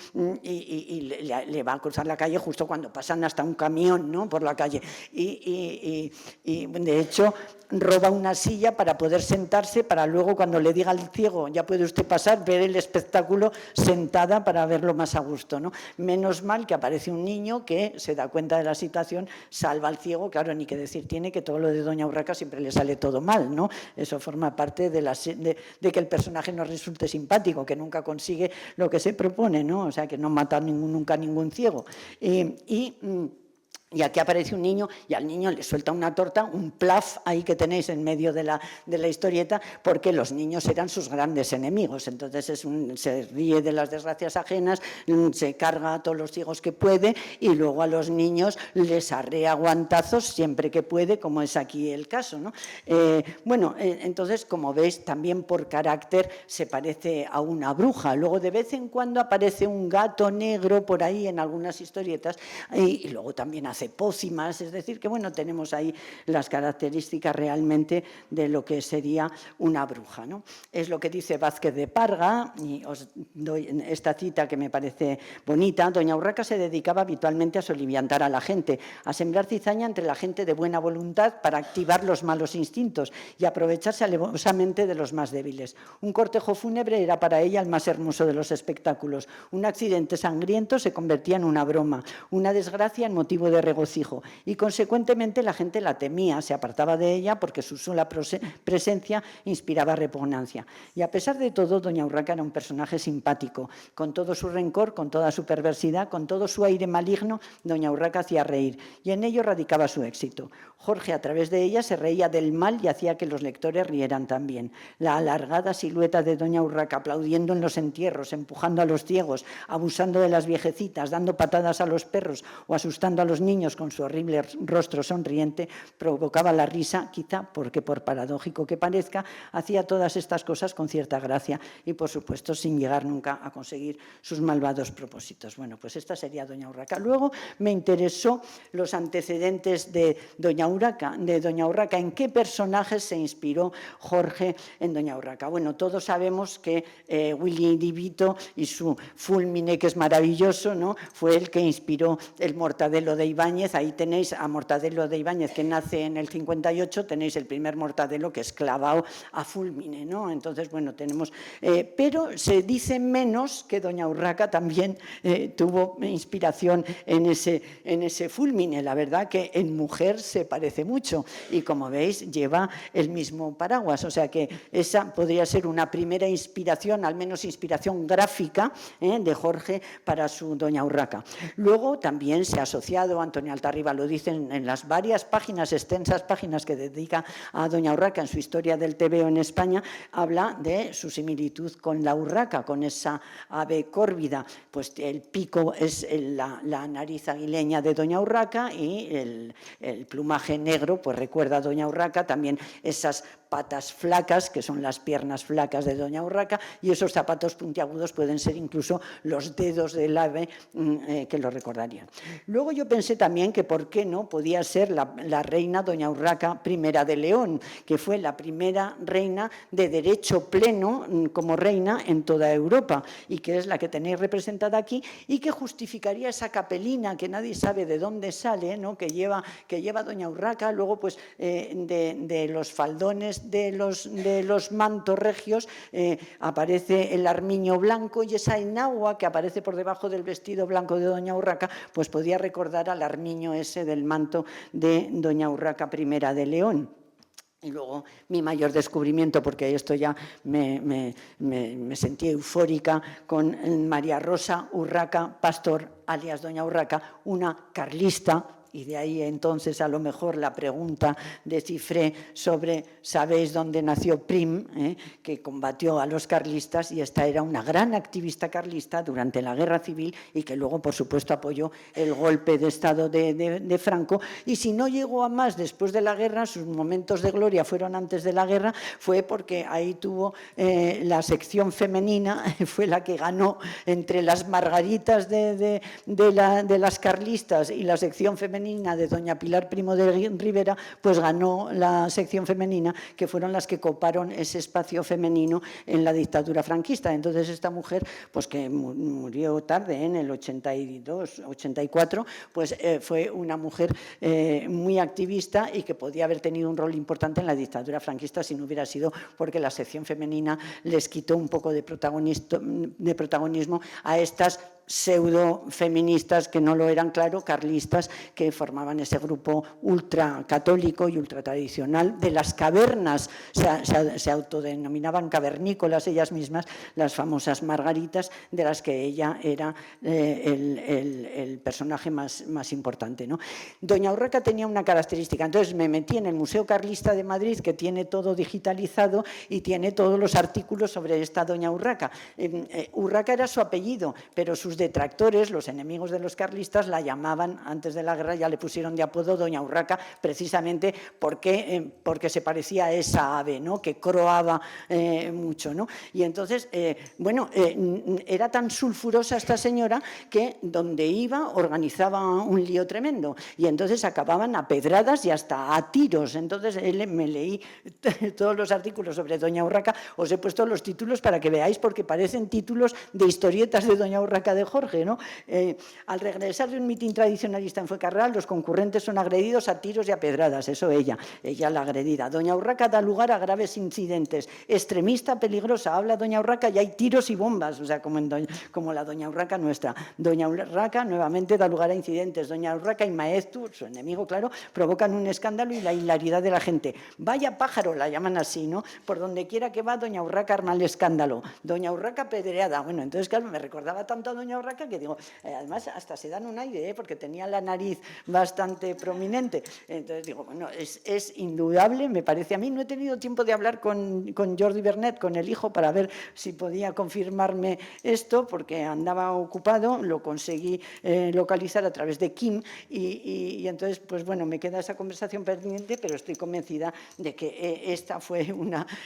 le va a cruzar la calle justo cuando pasan hasta un camión, ¿no?, por la calle y de hecho roba una silla para poder sentarse, para luego cuando le diga al ciego ya puede usted pasar, ver el espectáculo sentada para verlo más a gusto, ¿no? Menos mal que aparece un niño que se da cuenta de la situación, salva al ciego, claro, ni que decir tiene que todo lo de doña Urraca siempre le sale todo mal, ¿no? Eso forma parte de que el personaje no resulte simpático, que nunca consigue lo que se propone, ¿no? O sea, que no mata nunca a ningún ciego. Y aquí aparece un niño y al niño le suelta una torta, un plaf ahí que tenéis en medio de la historieta, porque los niños eran sus grandes enemigos. Entonces se ríe de las desgracias ajenas, se carga a todos los ciegos que puede y luego a los niños les arrea guantazos siempre que puede, como es aquí el caso, ¿no? Entonces, como veis, también por carácter se parece a una bruja. Luego de vez en cuando aparece un gato negro por ahí en algunas historietas y luego también hace pócimas, es decir, que bueno, tenemos ahí las características realmente de lo que sería una bruja, ¿no? Es lo que dice Vázquez de Parga, y os doy esta cita que me parece bonita. Doña Urraca se dedicaba habitualmente a soliviantar a la gente, a sembrar cizaña entre la gente de buena voluntad para activar los malos instintos y aprovecharse alevosamente de los más débiles. Un cortejo fúnebre era para ella el más hermoso de los espectáculos. Un accidente sangriento se convertía en una broma, una desgracia en motivo de regocijo y consecuentemente la gente la temía, se apartaba de ella porque su sola presencia inspiraba repugnancia. Y a pesar de todo, doña Urraca era un personaje simpático, con todo su rencor, con toda su perversidad, con todo su aire maligno, doña Urraca hacía reír y en ello radicaba su éxito. Jorge a través de ella se reía del mal y hacía que los lectores rieran también. La alargada silueta de doña Urraca aplaudiendo en los entierros, empujando a los ciegos, abusando de las viejecitas, dando patadas a los perros o asustando a los niños con su horrible rostro sonriente, provocaba la risa, quizá porque, por paradójico que parezca, hacía todas estas cosas con cierta gracia y, por supuesto, sin llegar nunca a conseguir sus malvados propósitos. Bueno, pues esta sería doña Urraca. Luego me interesó los antecedentes de doña Urraca, en qué personajes se inspiró Jorge en doña Urraca. Bueno, todos sabemos que Willy Divito y su Fulmine, que es maravilloso, ¿no?, fue el que inspiró el Mortadelo de Ibáñez. Ahí tenéis a Mortadelo de Ibáñez, que nace en el 58, tenéis el primer Mortadelo que es clavado a Fulmine, ¿no? Entonces, bueno, tenemos... pero se dice menos que doña Urraca también tuvo inspiración en ese Fulmine. La verdad que en mujer se parece mucho y, como veis, lleva el mismo paraguas. O sea que esa podría ser una primera inspiración, al menos inspiración gráfica, de Jorge para su doña Urraca. Luego también se ha asociado, Antonio Altarriba lo dice en las varias páginas, extensas páginas que dedica a doña Urraca en su historia del tebeo en España, habla de su similitud con la urraca, con esa ave córvida. Pues el pico es la nariz aguileña de doña Urraca y el plumaje negro pues recuerda a doña Urraca, también esas patas flacas, que son las piernas flacas de doña Urraca, y esos zapatos puntiagudos pueden ser incluso los dedos del ave que lo recordarían. Luego yo pensé también que por qué no podía ser la reina doña Urraca I de León, que fue la primera reina de derecho pleno como reina en toda Europa y que es la que tenéis representada aquí y que justificaría esa capelina que nadie sabe de dónde sale, ¿no?, que lleva doña Urraca, luego pues de los faldones de los mantos regios aparece el armiño blanco, y esa enagua que aparece por debajo del vestido blanco de doña Urraca, pues podía recordar al armiño ese del manto de doña Urraca I de León. Y luego mi mayor descubrimiento, porque esto ya me sentí eufórica, con María Rosa Urraca Pastor, alias doña Urraca, una carlista. Y de ahí entonces a lo mejor la pregunta de Cifré sobre ¿sabéis dónde nació Prim? Que combatió a los carlistas, y esta era una gran activista carlista durante la Guerra Civil y que luego, por supuesto, apoyó el golpe de Estado de Franco. Y si no llegó a más después de la guerra, sus momentos de gloria fueron antes de la guerra, fue porque ahí tuvo la sección femenina, fue la que ganó entre las margaritas de las carlistas y la sección femenina de doña Pilar Primo de Rivera, pues ganó la sección femenina, que fueron las que coparon ese espacio femenino en la dictadura franquista. Entonces esta mujer, pues que murió tarde, en el 82, 84, pues fue una mujer muy activista y que podía haber tenido un rol importante en la dictadura franquista si no hubiera sido porque la sección femenina les quitó un poco de protagonismo a estas pseudo-feministas, que no lo eran, claro, carlistas, que formaban ese grupo ultracatólico y ultratradicional de las cavernas. Se autodenominaban cavernícolas ellas mismas, las famosas margaritas, de las que ella era el personaje más importante, ¿no? Doña Urraca tenía una característica. Entonces me metí en el Museo Carlista de Madrid, que tiene todo digitalizado y tiene todos los artículos sobre esta doña Urraca. Urraca era su apellido, pero sus detractores, los enemigos de los carlistas, la llamaban, antes de la guerra ya le pusieron de apodo doña Urraca, precisamente porque se parecía a esa ave, ¿no? Que croaba mucho, ¿no? Y entonces, era tan sulfurosa esta señora que donde iba organizaba un lío tremendo, y entonces acababan a pedradas y hasta a tiros. Entonces me leí todos los artículos sobre doña Urraca, os he puesto los títulos para que veáis, porque parecen títulos de historietas de doña Urraca de Jorge, ¿no? Al regresar de un mitin tradicionalista en Fuencarral, los concurrentes son agredidos a tiros y a pedradas, eso ella la agredida. Doña Urraca da lugar a graves incidentes, extremista, peligrosa, habla doña Urraca y hay tiros y bombas, o sea, como la doña Urraca nuestra. Doña Urraca nuevamente da lugar a incidentes. Doña Urraca y Maeztu, su enemigo, claro, provocan un escándalo y la hilaridad de la gente. Vaya pájaro, la llaman así, ¿no? Por donde quiera que va, doña Urraca arma el escándalo. Doña Urraca pedreada. Bueno, entonces, claro, me recordaba tanto a doña Urraca que digo, además hasta se dan un aire, porque tenía la nariz bastante prominente. Entonces digo, bueno, es indudable, me parece a mí. No he tenido tiempo de hablar con Jordi Bernet, con el hijo, para ver si podía confirmarme esto, porque andaba ocupado. Lo conseguí localizar a través de Kim y entonces, pues bueno, me queda esa conversación pendiente, pero estoy convencida de que esta fue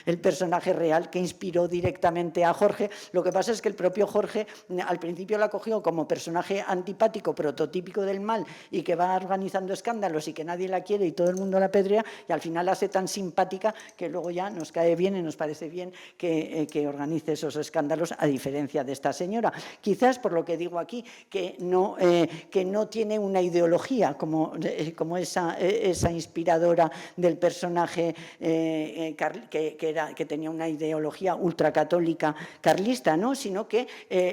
el personaje real que inspiró directamente a Jorge. Lo que pasa es que el propio Jorge al principio la cogió como personaje antipático, prototípico del mal, y que va organizando escándalos y que nadie la quiere y todo el mundo la apedrea, y al final la hace tan simpática que luego ya nos cae bien y nos parece bien que organice esos escándalos, a diferencia de esta señora. Quizás por lo que digo aquí, que no tiene una ideología como esa inspiradora del personaje que tenía una ideología ultracatólica carlista, ¿no? Sino que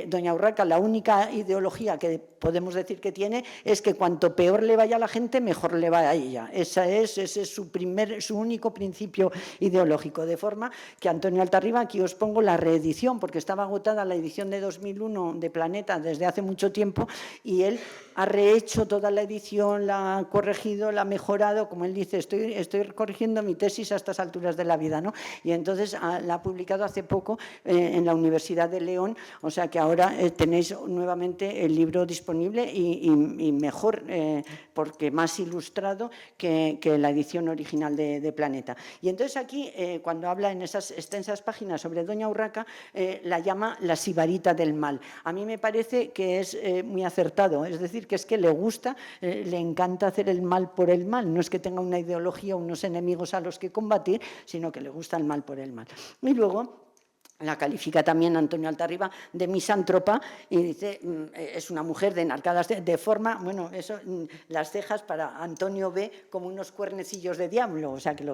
doña Urraca, la única ideología que podemos decir que tiene es que cuanto peor le vaya a la gente, mejor le va a ella. Ese es su único principio ideológico. De forma que, Antonio Altarriba, aquí os pongo la reedición, porque estaba agotada la edición de 2001 de Planeta desde hace mucho tiempo, y él ha rehecho toda la edición, la ha corregido, la ha mejorado. Como él dice, estoy corrigiendo mi tesis a estas alturas de la vida, ¿no? Y entonces la ha publicado hace poco en la Universidad de León, o sea que ahora tenéis nuevamente el libro disponible y mejor, porque más ilustrado que la edición original de Planeta. Y entonces aquí, cuando habla en esas extensas páginas sobre doña Urraca, la llama la sibarita del mal. A mí me parece que es muy acertado, es decir, que es que le gusta, le encanta hacer el mal por el mal, no es que tenga una ideología o unos enemigos a los que combatir, sino que le gusta el mal por el mal. Y luego la califica también Antonio Altarriba de misántropa y dice, es una mujer de enarcadas de forma, bueno, eso, las cejas para Antonio ve como unos cuernecillos de diablo, o sea, que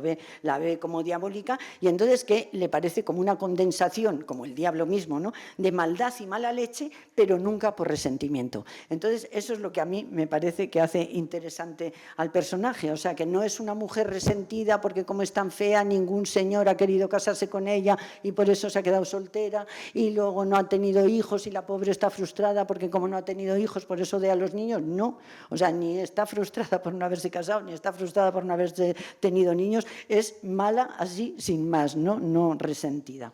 la ve como diabólica, y entonces que le parece como una condensación, como el diablo mismo, ¿no?, de maldad y mala leche, pero nunca por resentimiento. Entonces, eso es lo que a mí me parece que hace interesante al personaje, o sea, que no es una mujer resentida porque como es tan fea, ningún señor ha querido casarse con ella y por eso se ha quedado soltera y luego no ha tenido hijos y la pobre está frustrada porque como no ha tenido hijos, por eso odia a los niños. No, o sea, ni está frustrada por no haberse casado, ni está frustrada por no haberse tenido niños, es mala así sin más, no resentida.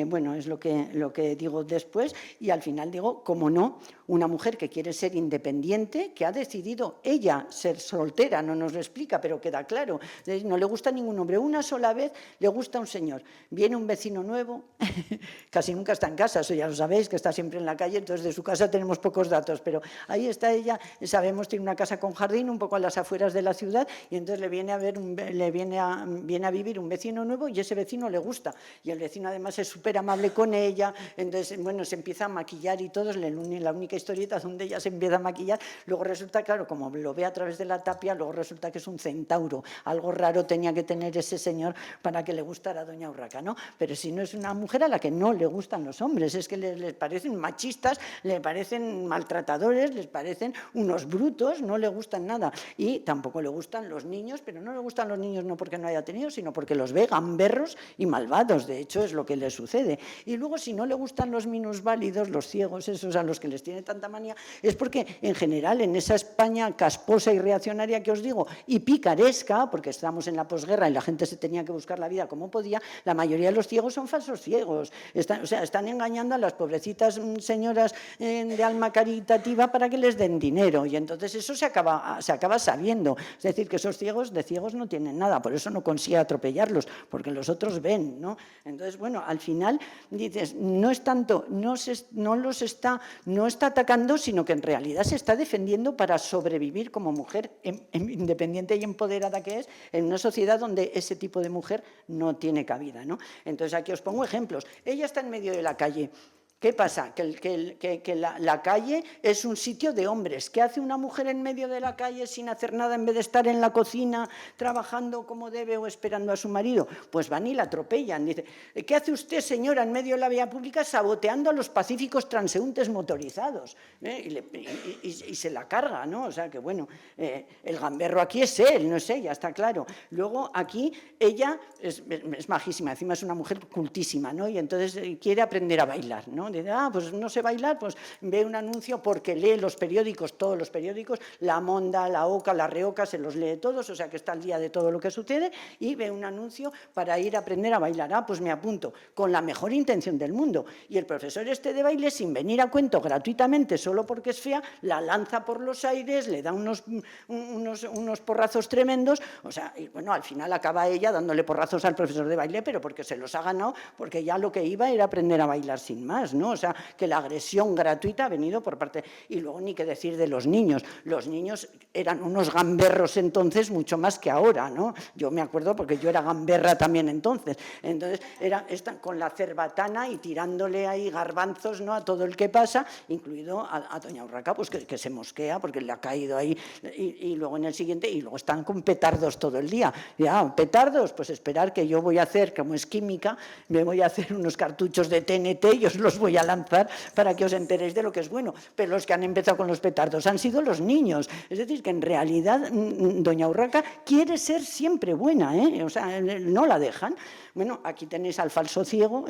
Bueno, es lo que digo después y al final digo, como no, una mujer que quiere ser independiente, que ha decidido ella ser soltera, no nos lo explica, pero queda claro, no le gusta ningún hombre, una sola vez le gusta un señor, viene un vecino nuevo, casi nunca está en casa, eso ya lo sabéis, que está siempre en la calle, entonces de su casa tenemos pocos datos, pero ahí está ella, sabemos, tiene una casa con jardín, un poco a las afueras de la ciudad, y entonces le viene a vivir un vecino nuevo y ese vecino le gusta, y el vecino además es súper amable con ella, entonces, bueno, se empieza a maquillar y todo, es la única historieta donde ella se empieza a maquillar, luego resulta, claro, como lo ve a través de la tapia, luego resulta que es un centauro, algo raro tenía que tener ese señor para que le gustara a doña Urraca, ¿no? Pero si no es una mujer a la que no le gustan los hombres, es que les parecen machistas, le parecen maltratadores, les parecen unos brutos, no le gustan nada, y tampoco le gustan los niños, pero no le gustan los niños no porque no haya tenido, sino porque los ve gamberros y malvados, de hecho es lo que le sucede. Y luego si no le gustan los minusválidos, los ciegos, esos a los que les tiene tanta manía, es porque en general en esa España casposa y reaccionaria que os digo, y picaresca, porque estamos en la posguerra y la gente se tenía que buscar la vida como podía, la mayoría de los ciegos son falsos ciegos, están engañando a las pobrecitas señoras de alma caritativa para que les den dinero, y entonces eso se acaba sabiendo, es decir, que esos ciegos de ciegos no tienen nada, por eso no consigue atropellarlos, porque los otros ven, ¿no? Entonces, bueno, al final dices, no es tanto, no está atacando, sino que en realidad se está defendiendo para sobrevivir como mujer independiente y empoderada que es, en una sociedad donde ese tipo de mujer no tiene cabida, ¿no? Entonces aquí os pongo ejemplos. Ella está en medio de la calle. ¿Qué pasa? Que la calle es un sitio de hombres. ¿Qué hace una mujer en medio de la calle sin hacer nada en vez de estar en la cocina trabajando como debe o esperando a su marido? Pues van y la atropellan. Dice, ¿qué hace usted, señora, en medio de la vía pública saboteando a los pacíficos transeúntes motorizados? Y se la carga, ¿no? O sea que, bueno, el gamberro aquí es él, no es ella, está claro. Luego aquí ella es majísima, encima es una mujer cultísima, ¿no? Y entonces quiere aprender a bailar, ¿no? Dice, pues no sé bailar, pues ve un anuncio porque lee los periódicos, todos los periódicos, La Monda, La Oca, La Reoca, se los lee todos, o sea que está al día de todo lo que sucede, y ve un anuncio para ir a aprender a bailar. Pues me apunto, con la mejor intención del mundo. Y el profesor este de baile, sin venir a cuento gratuitamente, solo porque es fea, la lanza por los aires, le da unos porrazos tremendos, o sea, y bueno, al final acaba ella dándole porrazos al profesor de baile, pero porque se los ha ganado, porque ya lo que iba era aprender a bailar sin más, ¿no? O sea, que la agresión gratuita ha venido por parte... Y luego ni qué decir de los niños eran unos gamberros entonces mucho más que ahora, ¿no? Yo me acuerdo porque yo era gamberra también entonces están con la cerbatana y tirándole ahí garbanzos, ¿no?, a todo el que pasa, incluido a doña Urraca, pues que se mosquea porque le ha caído ahí, y luego en el siguiente, y luego están con petardos todo el día. Petardos, pues esperar que yo voy a hacer, como es química, me voy a hacer unos cartuchos de TNT y os los voy a lanzar para que os enteréis de lo que es bueno. Pero los que han empezado con los petardos han sido los niños. Es decir, que en realidad doña Urraca quiere ser siempre buena, ¿eh? O sea, no la dejan. Bueno, aquí tenéis al falso ciego.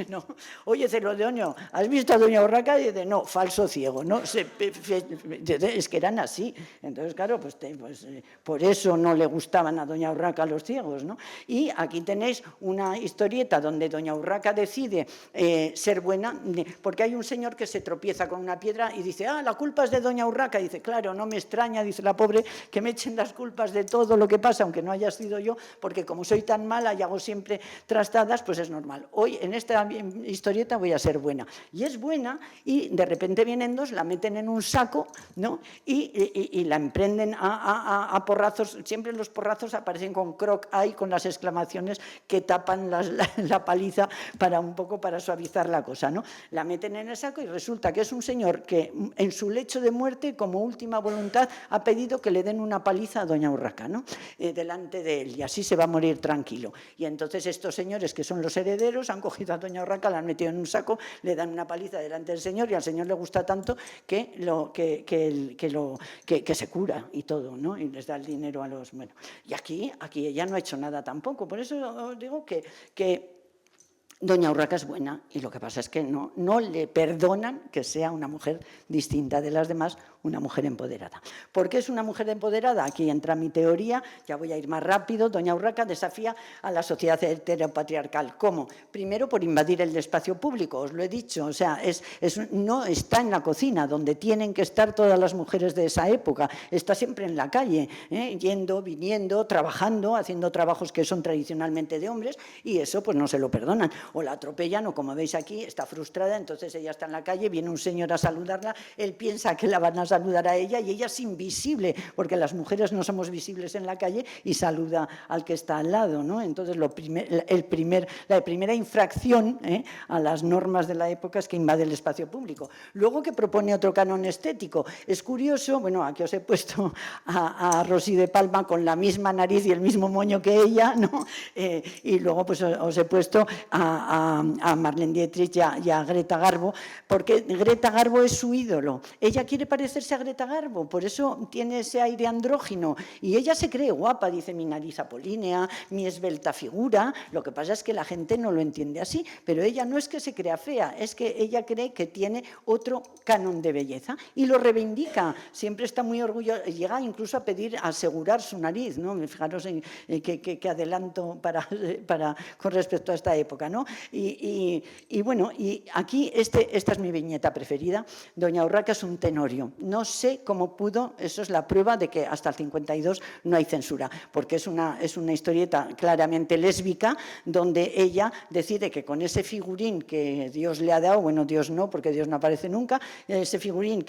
No. Oye, Celedonio, ¿has visto a doña Urraca? Y dice, no, falso ciego, ¿no? Es que eran así. Entonces, claro, pues por eso no le gustaban a doña Urraca los ciegos, ¿no? Y aquí tenéis una historieta donde doña Urraca decide ser buena, porque hay un señor que se tropieza con una piedra y dice, la culpa es de doña Urraca. Dice, claro, no me extraña, dice la pobre, que me echen las culpas de todo lo que pasa, aunque no haya sido yo, porque como soy tan mala y hago siempre trastadas, pues es normal. Hoy en esta historieta voy a ser buena. Y es buena y de repente vienen dos, la meten en un saco, ¿no? y la emprenden a porrazos. Siempre los porrazos aparecen con croc ahí, con las exclamaciones que tapan la paliza para un poco para suavizar la cosa, ¿no? La meten en el saco y resulta que es un señor que en su lecho de muerte, como última voluntad, ha pedido que le den una paliza a doña Urraca, ¿no? Delante de él, y así se va a morir tranquilo. Y entonces estos señores, que son los herederos, han cogido a doña Urraca, la han metido en un saco, le dan una paliza delante del señor, y al señor le gusta tanto que se cura y todo, ¿no? Y les da el dinero a los... Bueno, y aquí ella no ha hecho nada tampoco. Por eso os digo que doña Urraca es buena, y lo que pasa es que no le perdonan que sea una mujer distinta de las demás, una mujer empoderada. ¿Por qué es una mujer empoderada? Aquí entra mi teoría, ya voy a ir más rápido. Doña Urraca desafía a la sociedad heteropatriarcal. ¿Cómo? Primero, por invadir el espacio público, os lo he dicho. O sea, no está en la cocina, donde tienen que estar todas las mujeres de esa época. Está siempre en la calle, yendo, viniendo, trabajando, haciendo trabajos que son tradicionalmente de hombres, y eso pues no se lo perdonan. O la atropellan, o como veis aquí, está frustrada, entonces ella está en la calle, viene un señor a saludarla, él piensa que la van a saludar a ella y ella es invisible, porque las mujeres no somos visibles en la calle, y saluda al que está al lado, ¿no? Entonces la primera infracción a las normas de la época es que invade el espacio público. Luego, que propone otro canon estético. Es curioso, bueno, aquí os he puesto a Rosy de Palma con la misma nariz y el mismo moño que ella, ¿no? Y luego pues os he puesto a Marlene Dietrich y a Greta Garbo, porque Greta Garbo es su ídolo. Ella quiere parecerse a Greta Garbo, por eso tiene ese aire andrógino, y ella se cree guapa, dice, mi nariz apolínea, mi esbelta figura. Lo que pasa es que la gente no lo entiende así, pero ella no es que se crea fea, es que ella cree que tiene otro canon de belleza y lo reivindica. Siempre está muy orgullosa, llega incluso a pedir asegurar su nariz, ¿no? Fijaros en qué adelanto con respecto a esta época, ¿no? Y bueno, y aquí esta es mi viñeta preferida. Doña Urraca es un tenorio. No sé cómo pudo, eso es la prueba de que hasta el 52 no hay censura, porque es una historieta claramente lésbica, donde ella decide que con ese figurín que Dios le ha dado, bueno, Dios no, porque Dios no aparece nunca, ese figurín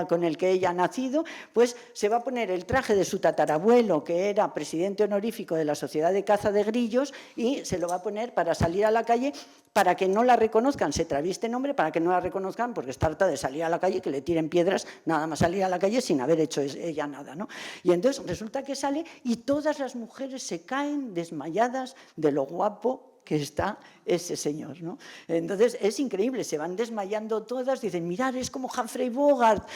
con el que ella ha nacido, pues se va a poner el traje de su tatarabuelo, que era presidente honorífico de la Sociedad de Caza de Grillos, y se lo va a poner para salir a la calle, para que no la reconozcan. Se traviste nombre para que no la reconozcan, porque está harta de salir a la calle, que le tiren piedras, nada más salir a la calle sin haber hecho ella nada, ¿no? Y entonces resulta que sale y todas las mujeres se caen desmayadas de lo guapo que está ese señor, ¿no? Entonces es increíble, se van desmayando todas, dicen, mirad, es como Humphrey Bogart.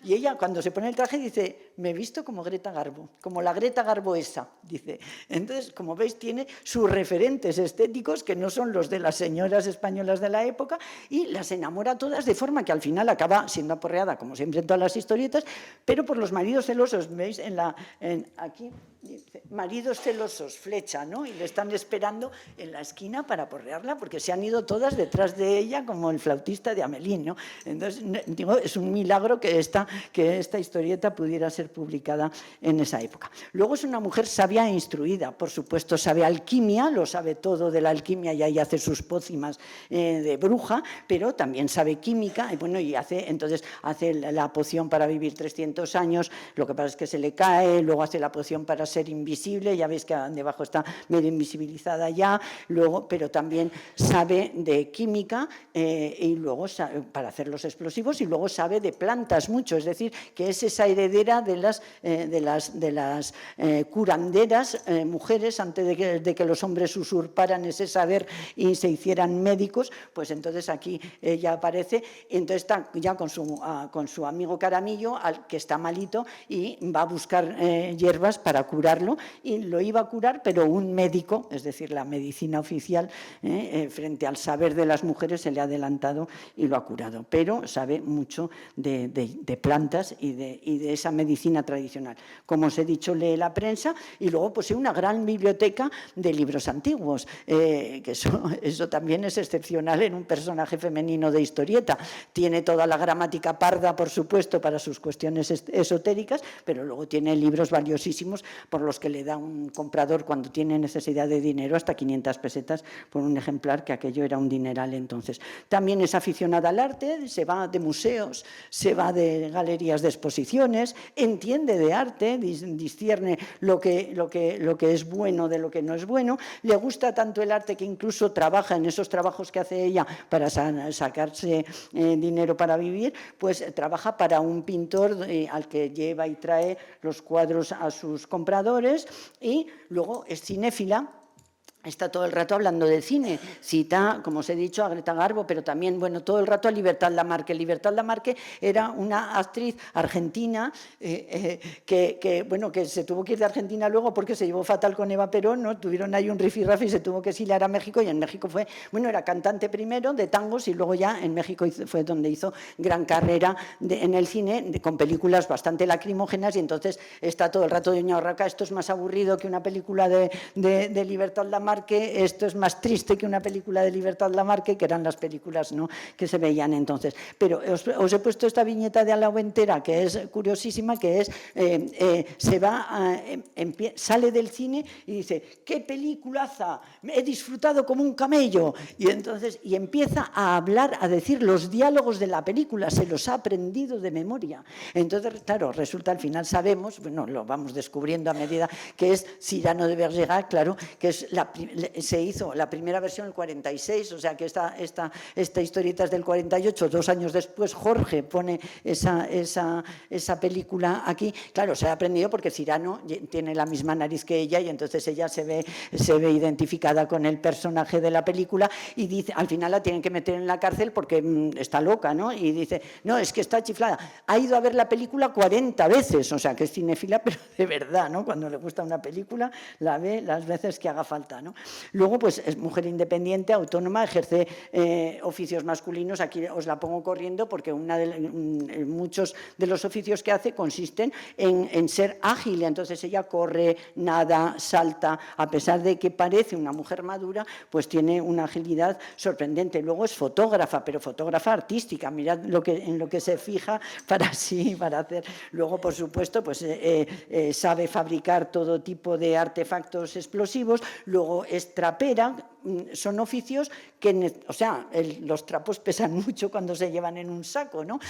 Y ella, cuando se pone el traje, dice, me he visto como Greta Garbo, como la Greta Garbo esa, dice. Entonces, como veis, tiene sus referentes estéticos, que no son los de las señoras españolas de la época, y las enamora todas, de forma que al final acaba siendo aporreada, como siempre en todas las historietas, pero por los maridos celosos. ¿Veis? Aquí dice, maridos celosos, flecha, ¿no? Y le están esperando en la esquina para aporrearla, porque se han ido todas detrás de ella, como el flautista de Amelín, ¿no? Entonces, digo, es un milagro que esta historieta pudiera ser publicada en esa época. Luego es una mujer sabia e instruida, por supuesto, sabe alquimia, lo sabe todo de la alquimia, y ahí hace sus pócimas de bruja, pero también sabe química, y bueno, entonces hace la poción para vivir 300 años, lo que pasa es que se le cae, luego hace la poción para ser invisible, ya veis que debajo está medio invisibilizada ya, luego, pero también sabe de química y luego para hacer los explosivos, y luego sabe de plantas mucho, es decir, que es esa heredera de las curanderas mujeres, antes de que los hombres usurparan ese saber y se hicieran médicos. Pues entonces aquí ella aparece, y entonces está ya con su amigo Caramillo, que está malito, y va a buscar hierbas para curarlo, y lo iba a curar, pero un médico, es decir, la medicina oficial, frente al saber de las mujeres, se le ha adelantado y lo ha curado, pero sabe mucho de plantas y de esa medicina tradicional. Como os he dicho, lee la prensa y luego posee una gran biblioteca de libros antiguos, que eso también es excepcional en un personaje femenino de historieta. Tiene toda la gramática parda, por supuesto, para sus cuestiones esotéricas, pero luego tiene libros valiosísimos por los que le da un comprador cuando tiene necesidad de dinero hasta 500 pesetas por un ejemplar, que aquello era un dineral entonces. También es aficionada al arte, se va de museos, se va de galerías de exposiciones, entiende de arte, discierne lo que es bueno de lo que no es bueno, le gusta tanto el arte que incluso trabaja en esos trabajos que hace ella para sacarse dinero para vivir, pues trabaja para un pintor al que lleva y trae los cuadros a sus compradores, y luego es cinéfila. Está todo el rato hablando de cine, cita, como os he dicho, a Greta Garbo, pero también, bueno, todo el rato a Libertad Lamarque. Libertad Lamarque era una actriz argentina que se tuvo que ir de Argentina luego porque se llevó fatal con Eva Perón, ¿no? Tuvieron ahí un rifirrafe y se tuvo que exiliar a México, y en México era cantante primero de tangos, y luego ya en México fue donde hizo gran carrera en el cine, con películas bastante lacrimógenas, y entonces está todo el rato doña Urraca, esto es más aburrido que una película de Libertad Lamarque, esto es más triste que una película de Libertad Lamarque, que eran las películas, ¿no?, que se veían entonces. Pero os he puesto esta viñeta de Ala Ventera, que es curiosísima, que es, sale del cine y dice, ¡qué peliculaza! He disfrutado como un camello. Y empieza a hablar, a decir los diálogos de la película, se los ha aprendido de memoria. Entonces, claro, resulta, al final sabemos, bueno, lo vamos descubriendo a medida, que es Cyrano de Bergerac, claro, que es se hizo la primera versión en el 46, o sea que esta historieta es del 48, 2 años después Jorge pone esa película aquí. Claro, se ha aprendido porque Cyrano tiene la misma nariz que ella, y entonces ella se ve identificada con el personaje de la película, y dice, al final la tienen que meter en la cárcel porque está loca, ¿no? Y dice, no, es que está chiflada. Ha ido a ver la película 40 veces, o sea que es cinéfila, pero de verdad, ¿no? Cuando le gusta una película, la ve las veces que haga falta, ¿no? Luego, pues es mujer independiente, autónoma, ejerce oficios masculinos. Aquí os la pongo corriendo porque muchos de los oficios que hace consisten en ser ágil. Entonces ella corre, nada, salta, a pesar de que parece una mujer madura, pues tiene una agilidad sorprendente. Luego es fotógrafa, pero fotógrafa artística. Mirad en lo que se fija para hacer. Luego, por supuesto, pues sabe fabricar todo tipo de artefactos explosivos. Luego es trapera. Son oficios que, o sea, los trapos pesan mucho cuando se llevan en un saco, ¿no?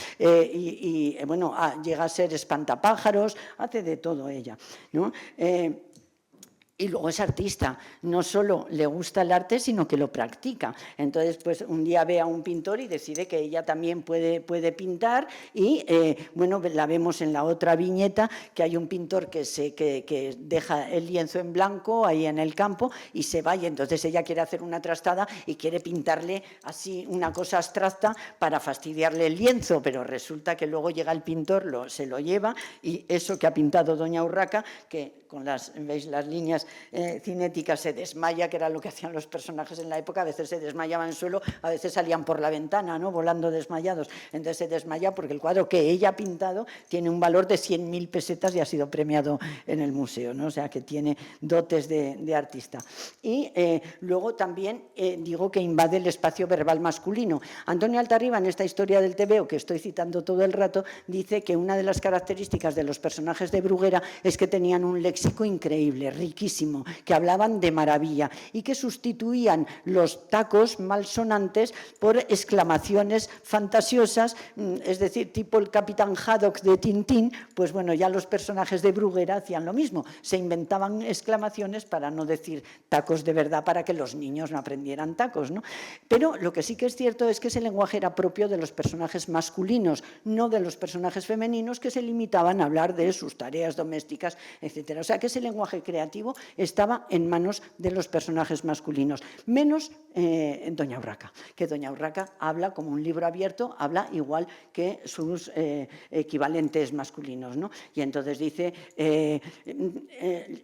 Bueno, llega a ser espantapájaros, hace de todo ella, ¿no? Y luego es artista, no solo le gusta el arte, sino que lo practica. Entonces, pues un día ve a un pintor y decide que ella también puede pintar, y bueno, la vemos en la otra viñeta, que hay un pintor que deja el lienzo en blanco ahí en el campo y se va, y entonces ella quiere hacer una trastada y quiere pintarle así una cosa abstracta para fastidiarle el lienzo, pero resulta que luego llega el pintor, se lo lleva, y eso que ha pintado doña Urraca, que veis las líneas cinéticas, se desmaya, que era lo que hacían los personajes en la época, a veces se desmayaban en el suelo, a veces salían por la ventana, ¿no?, volando desmayados. Entonces se desmaya porque el cuadro que ella ha pintado tiene un valor de 100.000 pesetas y ha sido premiado en el museo, ¿no? O sea que tiene dotes de artista. Y luego también digo que invade el espacio verbal masculino. Antonio Altarriba, en esta historia del TVO que estoy citando todo el rato, dice que una de las características de los personajes de Bruguera es que tenían un léxico increíble, riquísimo, que hablaban de maravilla y que sustituían los tacos malsonantes por exclamaciones fantasiosas, es decir, tipo el Capitán Haddock de Tintín. Pues bueno, ya los personajes de Bruguera hacían lo mismo, se inventaban exclamaciones para no decir tacos de verdad, para que los niños no aprendieran tacos, ¿no? Pero lo que sí que es cierto es que ese lenguaje era propio de los personajes masculinos, no de los personajes femeninos, que se limitaban a hablar de sus tareas domésticas, etcétera. O sea que ese lenguaje creativo estaba en manos de los personajes masculinos, menos doña Urraca, que doña Urraca habla como un libro abierto, habla igual que sus equivalentes masculinos, ¿no? Y entonces dice,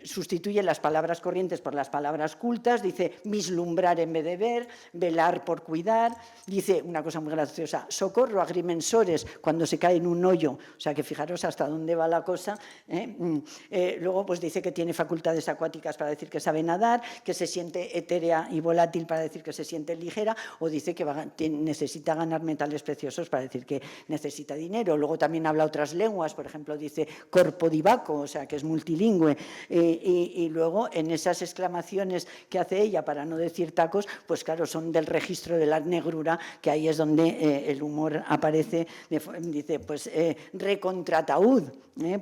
sustituye las palabras corrientes por las palabras cultas, dice vislumbrar en vez de ver, velar por cuidar, dice una cosa muy graciosa, socorro, agrimensores, cuando se cae en un hoyo, o sea que fijaros hasta dónde va la cosa. Luego pues dice que tiene facultades acuáticas para decir que sabe nadar, que se siente etérea y volátil para decir que se siente ligera, o dice que necesita ganar metales preciosos para decir que necesita dinero. Luego también habla otras lenguas, por ejemplo dice corpo divaco, o sea que es multilingüe, y luego en esas exclamaciones que hace ella para no decir tacos, pues claro, son del registro de la negrura, que ahí es donde el humor aparece. Dice, pues recontrataúd,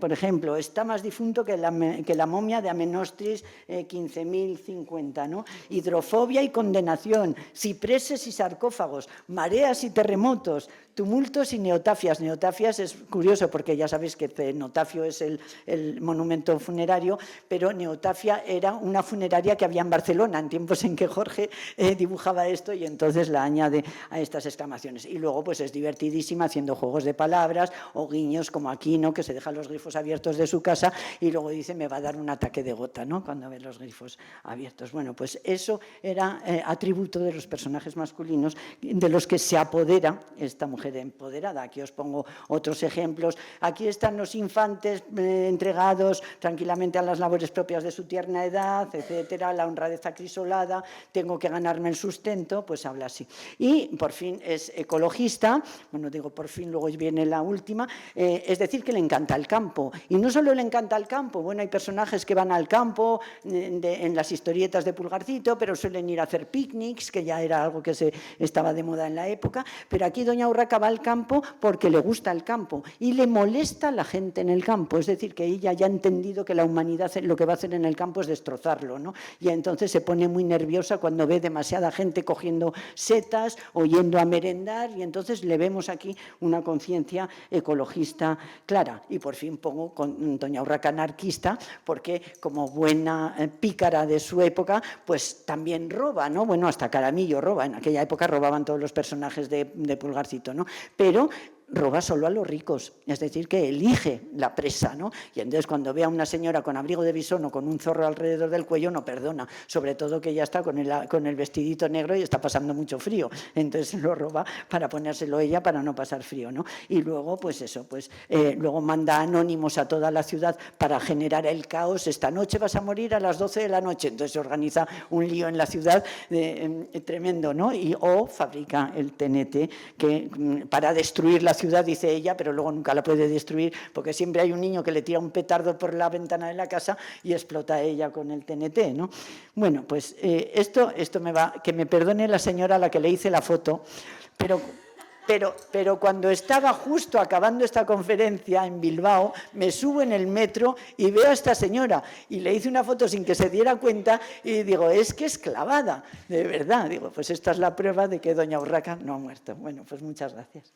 por ejemplo, está más difunto que la momia de Amenostris 15.050, ¿no? Hidrofobia y condenación, cipreses y sarcófagos, mareas y terremotos, tumultos y neotafias. Neotafias es curioso porque ya sabéis que cenotafio es el monumento funerario, pero neotafia era una funeraria que había en Barcelona en tiempos en que Jorge dibujaba esto, y entonces la añade a estas exclamaciones. Y luego pues es divertidísima haciendo juegos de palabras o guiños como Aquino, que se deja los grifos abiertos de su casa y luego dice me va a dar un ataque de gota, ¿no?, cuando ve los grifos abiertos. Bueno, pues eso era atributo de los personajes masculinos de los que se apodera esta mujer empoderada. Aquí os pongo otros ejemplos. Aquí están los infantes entregados tranquilamente a las labores propias de su tierna edad, etcétera, la honradez acrisolada, tengo que ganarme el sustento, pues habla así. Y por fin es ecologista, bueno, digo por fin, luego viene la última, es decir, que le encanta el campo. Y no solo le encanta el campo, bueno, hay personajes que van al campo en las historietas de Pulgarcito, pero suelen ir a hacer picnics, que ya era algo que estaba de moda en la época, pero aquí doña Urraca va al campo porque le gusta el campo y le molesta la gente en el campo, es decir, que ella ya ha entendido que la humanidad lo que va a hacer en el campo es destrozarlo, ¿no? Y entonces se pone muy nerviosa cuando ve demasiada gente cogiendo setas o yendo a merendar, y entonces le vemos aquí una conciencia ecologista clara. Y por fin pongo con doña Urraca anarquista, porque como buena pícara de su época, pues también roba, ¿no? Bueno, hasta Caramillo roba, en aquella época robaban todos los personajes de Pulgarcito, ¿no? Pero roba solo a los ricos, es decir, que elige la presa, ¿no? Y entonces cuando ve a una señora con abrigo de visón o con un zorro alrededor del cuello, no perdona, sobre todo que ella está con el vestidito negro y está pasando mucho frío, entonces lo roba para ponérselo ella para no pasar frío, ¿no? Y luego, pues eso, pues luego manda anónimos a toda la ciudad para generar el caos. Esta noche vas a morir a las 12 de la noche, entonces se organiza un lío en la ciudad tremendo, ¿no? O fabrica el TNT para destruir la ciudad, dice ella, pero luego nunca la puede destruir porque siempre hay un niño que le tira un petardo por la ventana de la casa y explota ella con el TNT, ¿no? Bueno, pues esto me va, que me perdone la señora a la que le hice la foto, pero cuando estaba justo acabando esta conferencia en Bilbao, me subo en el metro y veo a esta señora y le hice una foto sin que se diera cuenta y digo, es que es clavada, de verdad. Digo, pues esta es la prueba de que doña Urraca no ha muerto. Bueno, pues muchas gracias.